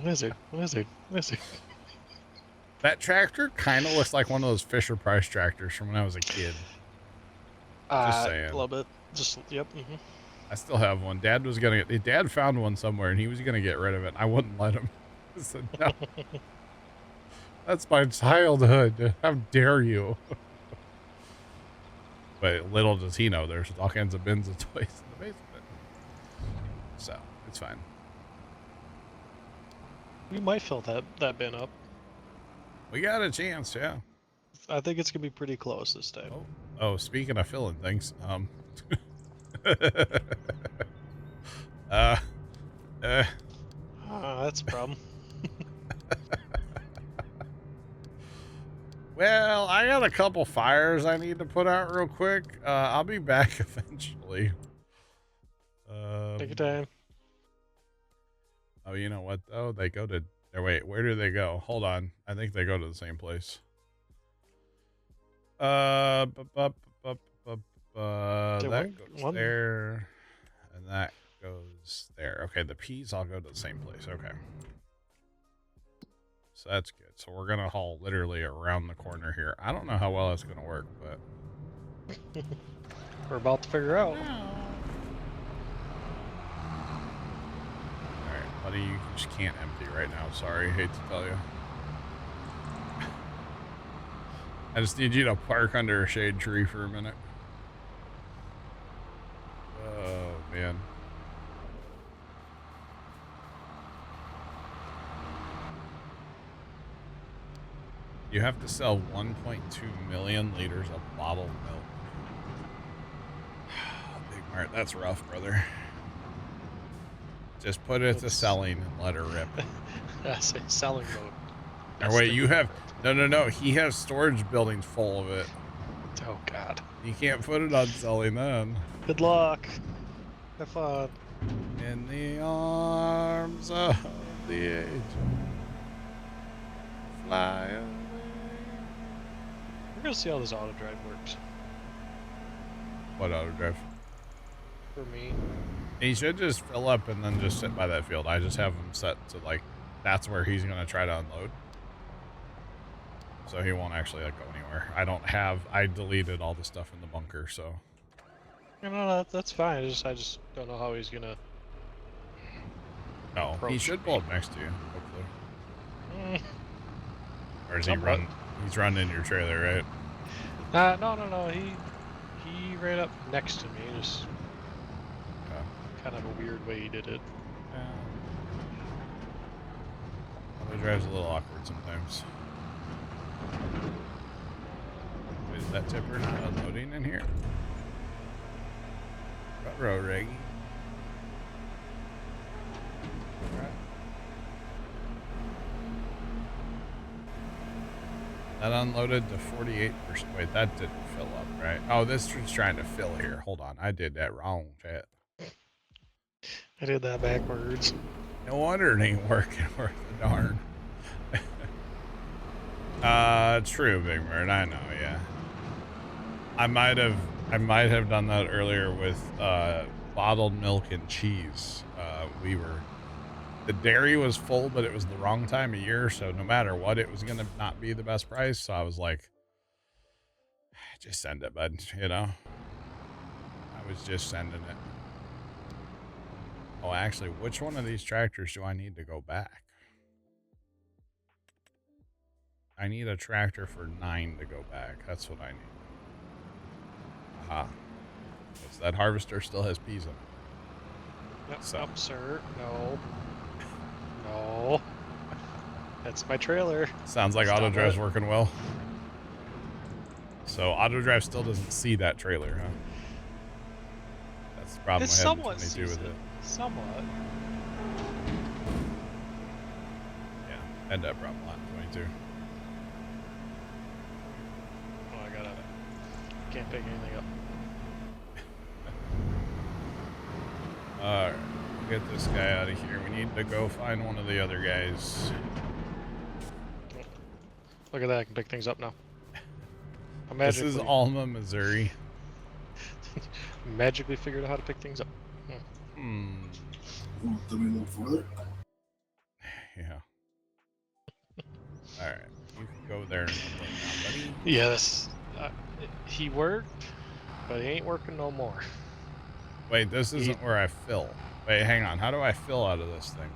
Lizard. That tractor kind of looks like one of those Fisher Price tractors from when I was a kid. Just saying. A little bit. Just, yep. I still have one. Dad found one somewhere and he was going to get rid of it. I wouldn't let him. I said, no. That's my childhood. How dare you? But little does he know, there's all kinds of bins of toys in the basement. So, it's fine. We might fill that bin up. We got a chance, yeah. I think it's going to be pretty close this time. Oh, speaking of filling things, that's a problem. Well, I got a couple fires I need to put out real quick. I'll be back eventually. Take your time. Oh, you know what though? They go to. Wait, where do they go? Hold on. I think they go to the same place. That goes there, and that goes there. Okay, the peas all go to the same place. Okay. So that's good. So we're going to haul literally around the corner here. I don't know how well that's going to work, but we're about to figure out. All right, buddy, you just can't empty right now. Sorry, hate to tell you. I just need you to park under a shade tree for a minute. Oh, man. You have to sell 1.2 million liters of bottled milk. Big Mart, that's rough, brother. Just put it to selling and let her rip. That's a selling mode. Or wait, you have... No. He has storage buildings full of it. Oh, God. You can't put it on selling then. Good luck. Have fun. In the arms of the angel. Fly away. We're gonna see how this auto drive works. What auto drive? For me. He should just fill up and then just sit by that field. I just have him set to like, that's where he's going to try to unload. So he won't actually like go anywhere. I deleted all the stuff in the bunker, so. No, that's fine. I just don't know how he's gonna. No, he should pull up next to you, hopefully. Or is he run? He's running your trailer, right? No. He ran up next to me. Just kind of a weird way he did it. Auto drive's a little awkward sometimes. Wait, is that tipper not unloading in here? Row Reggie. That unloaded to 48%. Wait, that didn't fill up, right? Oh, this is trying to fill here. Hold on. I did that wrong, chat. I did that backwards. No wonder it ain't working worth the darn. True, Big Bird. I know, yeah. I might have done that earlier with bottled milk and cheese. The dairy was full, but it was the wrong time of year, so no matter what, it was gonna not be the best price. So I was like, just send it, bud. You know, I was just sending it. Oh, actually, which one of these tractors do I need to go back? I need a tractor for 9 to go back. That's what I need. Aha. So that harvester still has peas in it. Yep, So. Nope, sir. No. No. That's my trailer. Sounds like auto drive's working well. So auto drive still doesn't see that trailer, huh? That's the problem I had in 22 with it. Somewhat. Yeah, I had that problem a lot in 22. Oh, can't pick anything up. Alright, we'll get this guy out of here. We need to go find one of the other guys. Look at that, I can pick things up now. This is Alma, Missouri. Magically figured out how to pick things up. Want to be a little further? Yeah. Alright, you can go there and look now, buddy. Yeah, he worked, but he ain't working no more. Wait, this isn't where I fill. Wait, hang on. How do I fill out of this thing?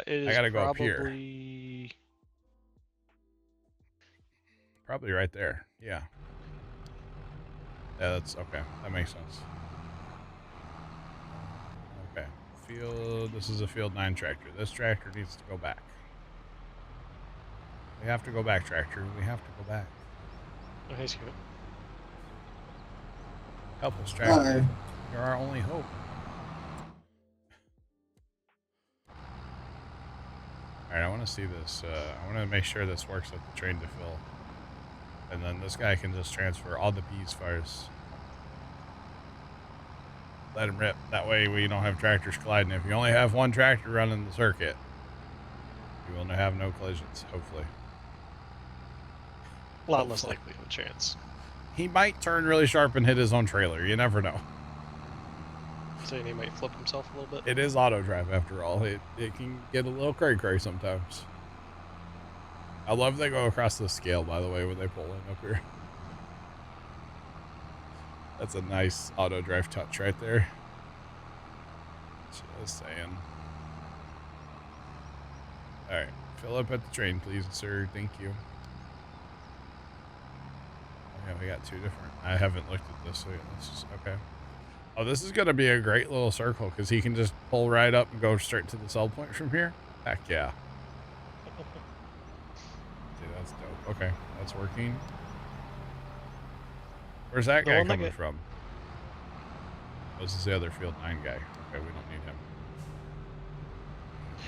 It is I gotta go up here. Probably right there. Yeah. Yeah, that's okay. That makes sense. Okay. Field. This is a field 9 tractor. This tractor needs to go back. We have to go back, tractor. We have to go back. Oh, he's good. Help us, tractor. Hi. You're our only hope. Alright, I want to see this. I want to make sure this works at the train to fill. And then this guy can just transfer all the peas first. Let him rip. That way we don't have tractors colliding. If you only have one tractor running the circuit, you will have no collisions, hopefully. A lot less likely of a chance. He might turn really sharp and hit his own trailer. You never know. Saying he might flip himself a little bit. It is auto drive after all. It can get a little cray-cray sometimes. I love they go across the scale, by the way, when they pull in up here. That's a nice auto drive touch right there. Just saying. Alright, fill up at the train, please, sir. Thank you. Yeah, we got 2 different. I haven't looked at this, so this is okay. Oh, this is going to be a great little circle because he can just pull right up and go straight to the sell point from here. Heck yeah. Dude, that's dope. okay. That's working. Where's that guy coming from? Oh, this is the other field 9 guy. Okay, we don't need him.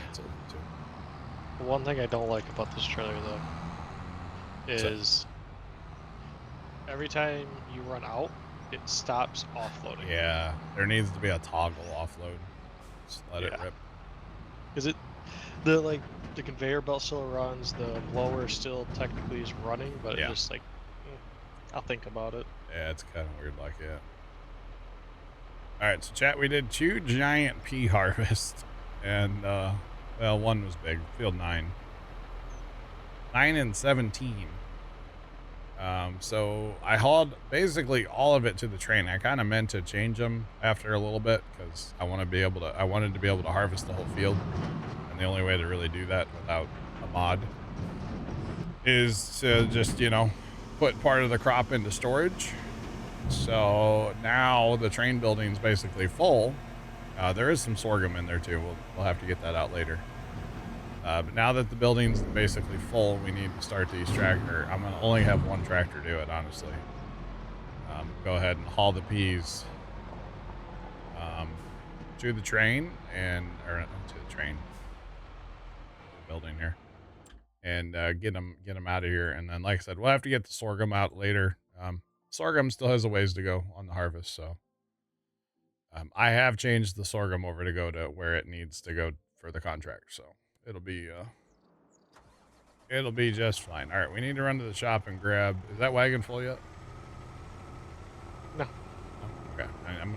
Cancel him too. The one thing I don't like about this trailer, though, is every time you run out, it stops offloading. Yeah, there needs to be a toggle offload. Just let it rip. Because the conveyor belt still runs, the blower still technically is running, but it's just like, I'll think about it. Yeah, it's kind of weird like that. All right, so chat, we did 2 giant pea harvests, and well, one was big, field 9. 9 and 17. So I hauled basically all of it to the train. I kind of meant to change them after a little bit because I wanted to be able to harvest the whole field, and the only way to really do that without a mod is to just, you know, put part of the crop into storage. So now the train building's basically full. There is some sorghum in there too. We'll have to get that out later. But now that the building's basically full, we need to start these tractor. I'm gonna only have one tractor do it, honestly. Go ahead and haul the peas to the train or to the train building here, and get them out of here. And then, like I said, we'll have to get the sorghum out later. Sorghum still has a ways to go on the harvest, so I have changed the sorghum over to go to where it needs to go for the contract, so it'll be just fine. All right, we need to run to the shop and grab. Is that wagon full yet? No. Oh, okay, I'm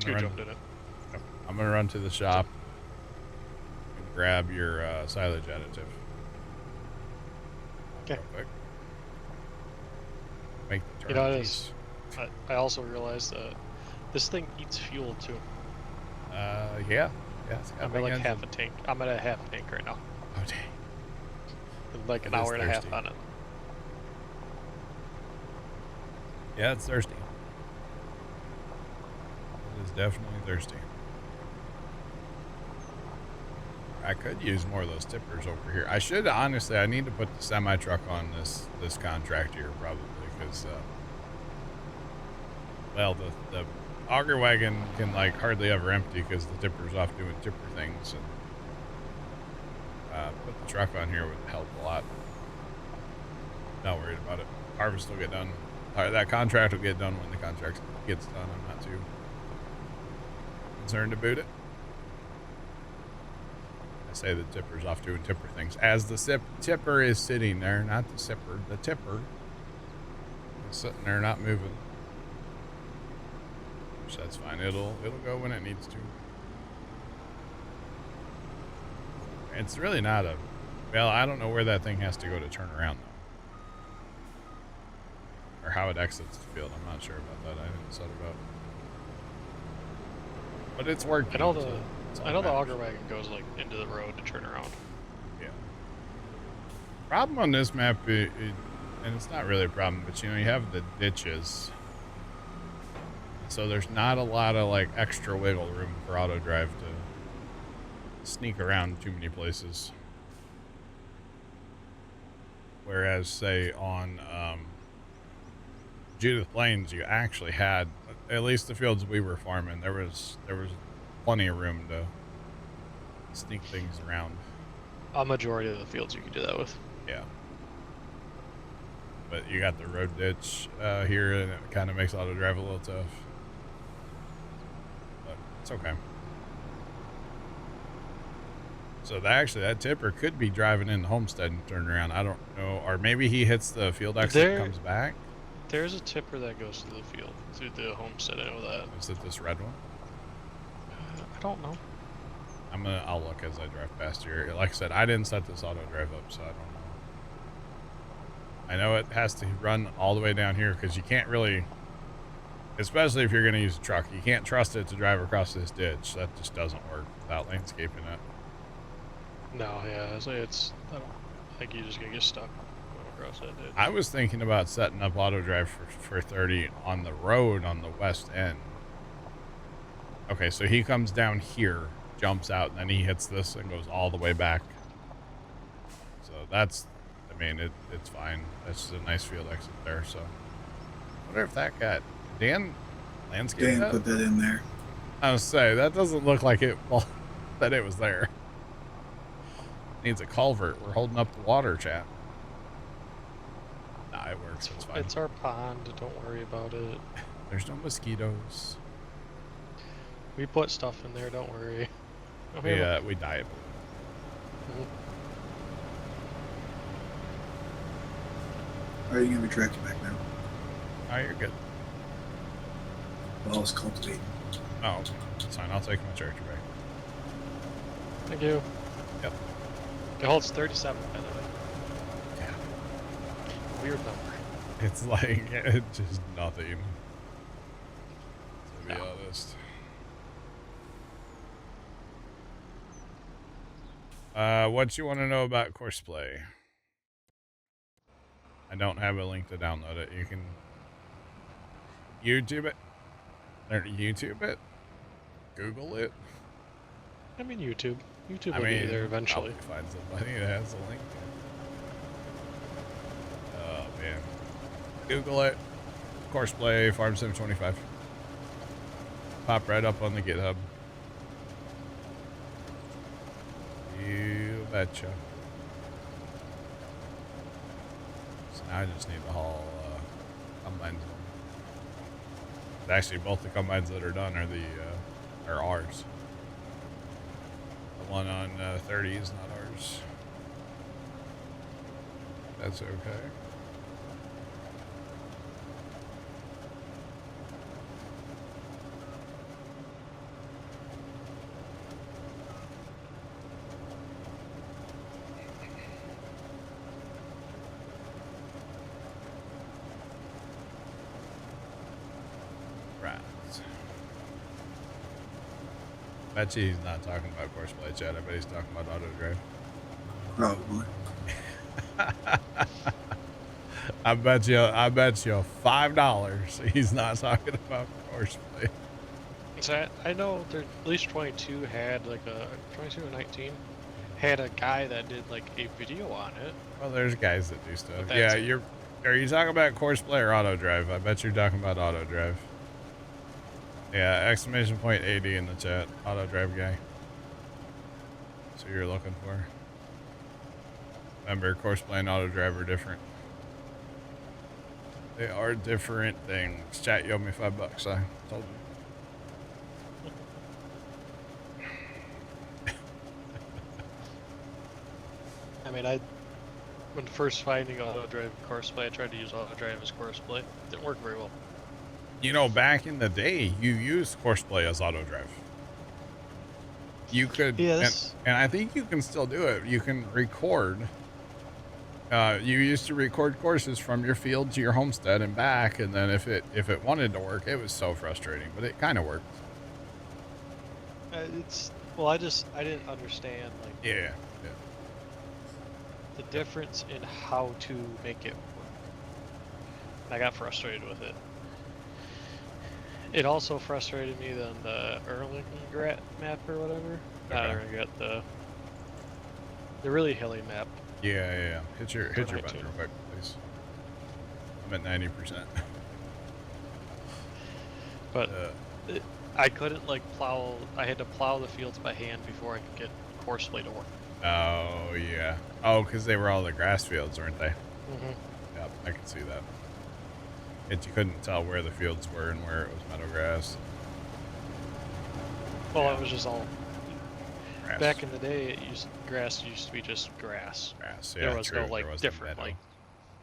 gonna run to the shop and grab your silage additive. Okay. Quick. Make the turn. You know, it is. I also realized that this thing eats fuel too. Yeah. It's got I'm at like half a tank. I'm at a half tank right now. Oh dang. With like an hour and a half on it. Yeah, it's thirsty. It is definitely thirsty. I could use more of those tippers over here. I should, honestly, I need to put the semi-truck on this contract here probably because, well, the auger wagon can like hardly ever empty because the tipper's off doing tipper things, and put the truck on here would help a lot. Not worried about it. Harvest will get done. That contract will get done when the contract gets done. I'm not too concerned about it. I say the tipper's off doing tipper things as the tipper is sitting there, not the sipper. The tipper is sitting there, not moving. Which that's fine. It'll go when it needs to. It's really not a. Well, I don't know where that thing has to go to turn around though. Or how it exits the field. I'm not sure about that. I didn't set it up. But it's working. I know the auger wagon goes like into the road to turn around. Yeah. Problem on this map, and it's not really a problem, but you know, you have the ditches. So there's not a lot of like extra wiggle room for auto drive to sneak around too many places. Whereas, say, on Judith Plains, you actually had, at least the fields we were farming, there was plenty of room to sneak things around. A majority of the fields you can do that with. Yeah. But you got the road ditch here, and it kind of makes auto drive a little tough. But it's okay. So that tipper could be driving in the homestead and turning around. I don't know. Or maybe he hits the field exit and comes back. There's a tipper that goes to the field, through the homestead. I know that. Is it this red one? I don't know. I'll look as I drive past here. Like I said, I didn't set this auto drive up, so I don't know. I know it has to run all the way down here because you can't really, especially if you're going to use a truck, you can't trust it to drive across this ditch. That just doesn't work without landscaping it. No, yeah, I think you're just gonna get stuck going across that ditch. I was thinking about setting up auto drive for 30 on the road on the west end. Okay, so he comes down here, jumps out, and then he hits this and goes all the way back. So that's I mean, it's fine. That's a nice field exit there. So, I wonder if that got Dan landscape. Dan put that in there. I was say that doesn't look like it. Well, that it was there. Needs a culvert. We're holding up the water, chat. Nah, it works. It's fine. It's our pond. Don't worry about it. There's no mosquitoes. We put stuff in there. Don't worry. We died. Are you gonna be tracking back now? Oh, you're good. Well, it's cultivating. Oh, that's fine. I'll take my tractor back. Thank you. Yep. It holds 37, by the way. Yeah. Weird number. It's like it's just nothing. To be honest. What you want to know about Courseplay? I don't have a link to download it. You can YouTube it. Or YouTube it. Google it. I mean, YouTube. YouTube will be there eventually. Find somebody that has a link. Oh man. Google it. Courseplay Farm Sim 25. Pop right up on the GitHub. You betcha. So now I just need to haul combines. Actually, both the combines that are done are ours. The one on 30 is not ours. That's okay. I bet you he's not talking about Courseplay, chat. I bet he's talking about auto drive. Probably. I bet you $5 he's not talking about Courseplay. So I know there at least 22 had like a 22 or 19 had a guy that did like a video on it. Well, there's guys that do stuff. Yeah, are you talking about Courseplay or auto drive? I bet you're talking about auto drive. Yeah, exclamation point 80 in the chat. Auto drive guy. So you're looking for. Remember, Courseplay and auto drive are different. They are different things. Chat, you owe me $5. I told you. I mean, when first finding auto drive Courseplay, I tried to use auto drive as Courseplay. Didn't work very well. You know, back in the day, you used Courseplay as auto drive. You could, and I think you can still do it. You can record. You used to record courses from your field to your homestead and back, and then if it wanted to work, it was so frustrating, but it kind of worked. I didn't understand yeah. The difference in how to make it work. I got frustrated with it. It also frustrated me than the Erlangen map or whatever. Okay. I got the really hilly map. Yeah. Hit your button real quick, please. I'm at 90%. But I couldn't plow. I had to plow the fields by hand before I could get Courseplay to work. Oh yeah. Oh, because they were all the grass fields, weren't they? Mm-hmm. Yep, I can see that. You couldn't tell where the fields were and where it was meadow grass. Well, it was just all grass. Back in the day. Grass used to be just grass. Yeah, there was true. no different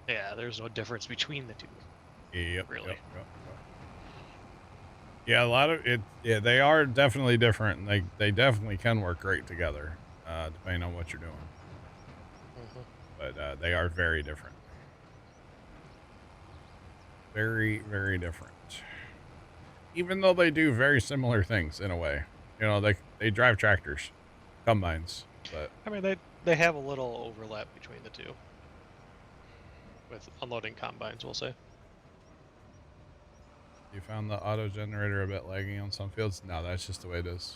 there's no difference between the two. Yep. Really. Yep. Yeah, a lot of it. Yeah, they are definitely different. And they definitely can work great together, depending on what you're doing. Mm-hmm. But they are very different. Very, very different. Even though they do very similar things in a way. You know, they drive tractors, combines, but I mean, they have a little overlap between the two. With unloading combines, we'll say. You found the auto generator a bit laggy on some fields? No, that's just the way it is.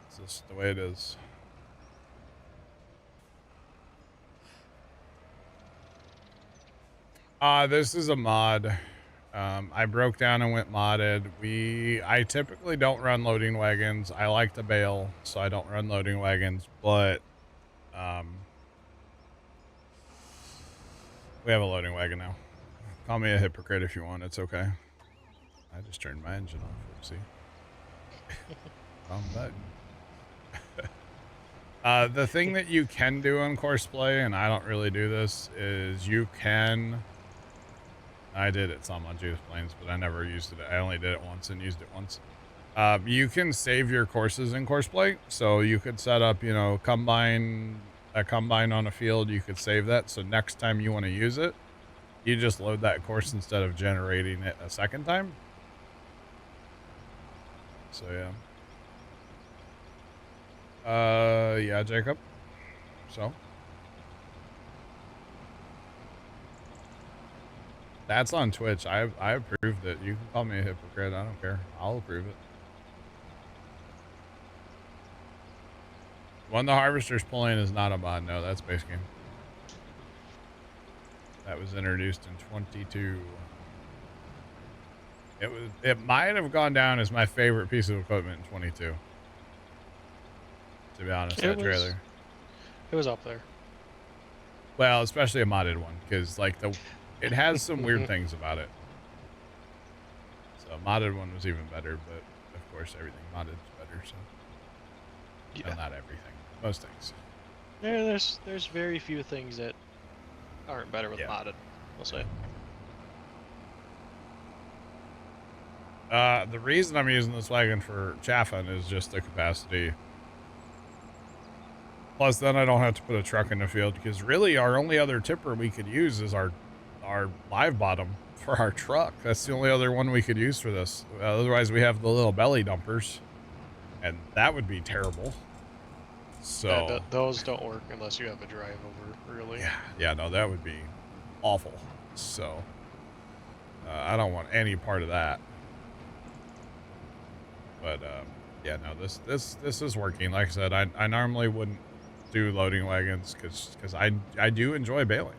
It's just the way it is. This is a mod. I broke down and went modded. I typically don't run loading wagons. I like to bail, so I don't run loading wagons, but we have a loading wagon now. Call me a hypocrite if you want. It's okay. I just turned my engine off. Oopsie. Wrong button. The thing that you can do in courseplay, and I don't really do this, is you can... I did it some on Judith Plains, but I never used it. I only did it once and used it once. You can save your courses in courseplay. So you could set up, you know, a combine on a field. You could save that. So next time you want to use it, you just load that course instead of generating it a second time. So, yeah. Yeah, Jacob. So. That's on Twitch. I approved it. You can call me a hypocrite. I don't care. I'll approve it. When the harvester's pulling is not a mod. No, that's base game. That was introduced in 22. It might have gone down as my favorite piece of equipment in 22. To be honest, that trailer. It was up there. Well, especially a modded one, because like it has some weird things about it. So a modded one was even better, but of course everything modded is better. So yeah. Well, not everything, most things. Yeah, there's very few things that aren't better with modded. We'll say. The reason I'm using this wagon for chaffing is just the capacity. Plus, then I don't have to put a truck in the field, because really our only other tipper we could use is our live bottom for our truck. That's the only other one we could use for this. Otherwise, we have the little belly dumpers, and that would be terrible. So yeah, those don't work unless you have a drive over, really. Yeah, no, that would be awful. So I don't want any part of that. But yeah, no, this is working. Like I said, I normally wouldn't do loading wagons because I do enjoy bailing.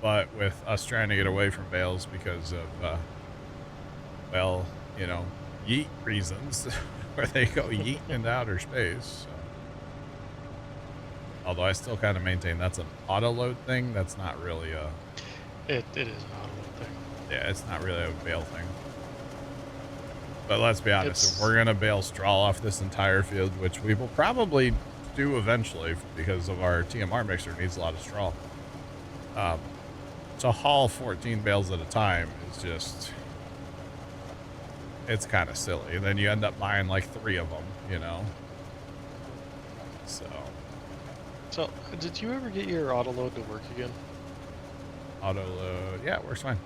But with us trying to get away from bales because of well, you know, yeet reasons, where they go yeeting into outer space. So. Although I still kind of maintain that's an auto load thing. That's not really a. It is an auto load thing. Yeah, it's not really a bale thing. But let's be honest, if we're going to bale straw off this entire field, which we will probably do eventually because of our TMR mixer needs a lot of straw. To haul 14 bales at a time is just, it's kind of silly. And then you end up buying like 3 of them, you know? So, did you ever get your auto load to work again? Auto load, yeah, it works fine.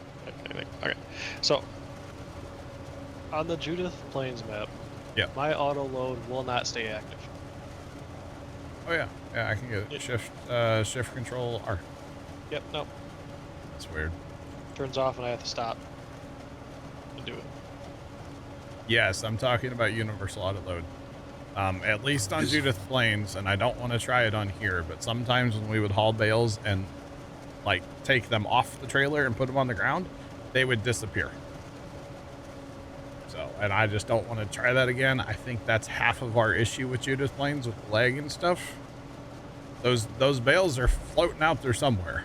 Okay, so on the Judith Plains map, my auto load will not stay active. Oh yeah, I can get it. Shift control R. Yep, no. That's weird. Turns off and I have to stop and do it. Yes, I'm talking about universal auto load. At least on Judith Plains, and I don't want to try it on here, but sometimes when we would haul bales and like take them off the trailer and put them on the ground, they would disappear. So, and I just don't want to try that again. I think that's half of our issue with Judith Plains with the lag and stuff. Those bales are floating out there somewhere.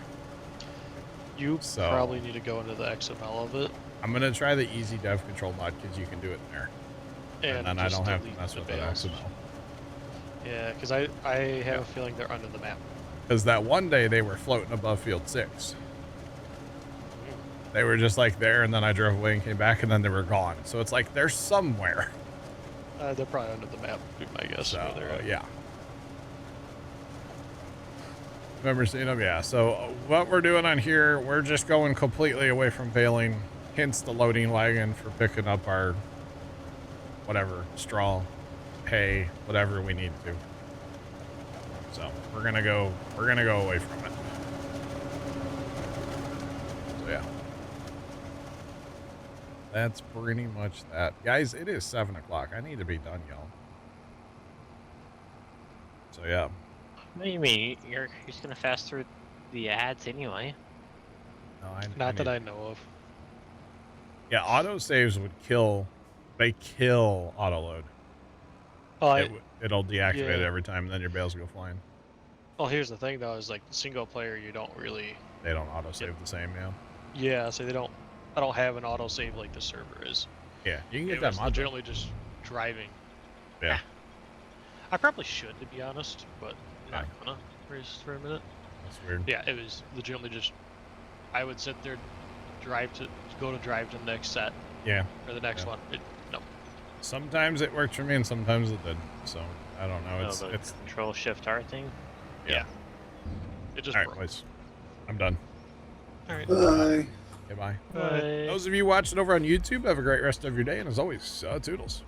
You probably need to go into the XML of it. I'm going to try the easy dev control mod because you can do it in there. And then I don't have to mess with the XML. Yeah, because I have a feeling they're under the map. Because that one day they were floating above field 6. They were just like there, and then I drove away and came back, and then they were gone. So it's like they're somewhere. They're probably under the map, would be my guess. So, yeah. Remember seeing them? Yeah. So what we're doing on here, we're just going completely away from baling, hence the loading wagon for picking up our whatever, straw, hay, whatever we need to. So we're gonna go away from it. So yeah. That's pretty much that. Guys, it is 7 o'clock. I need to be done, y'all. So yeah. What do you mean? You're just gonna fast through the ads anyway. No, Not that I know of. Yeah, autosaves would kill. They kill autoload. Oh, It'll deactivate it yeah. every time, and then your bales go flying. Well, here's the thing though: is like single player, you don't really. They don't autosave the same, yeah. Yeah, so they don't. I don't have an autosave like the server is. Yeah, you can get It that was mod. legitimately just driving. Yeah. I probably should, to be honest, but not Yeah. gonna just for a minute. That's weird. Yeah, it was legitimately just. I would sit there, drive to the next set. Yeah. Or the next one. No. Sometimes it worked for me, and sometimes it didn't. So I don't know. Oh, the It's Control Shift R thing. Yeah. It just all right, broke. boys. I'm done. All right. Bye. Okay, bye. Bye. Those of you watching over on YouTube, have a great rest of your day, and as always, toodles.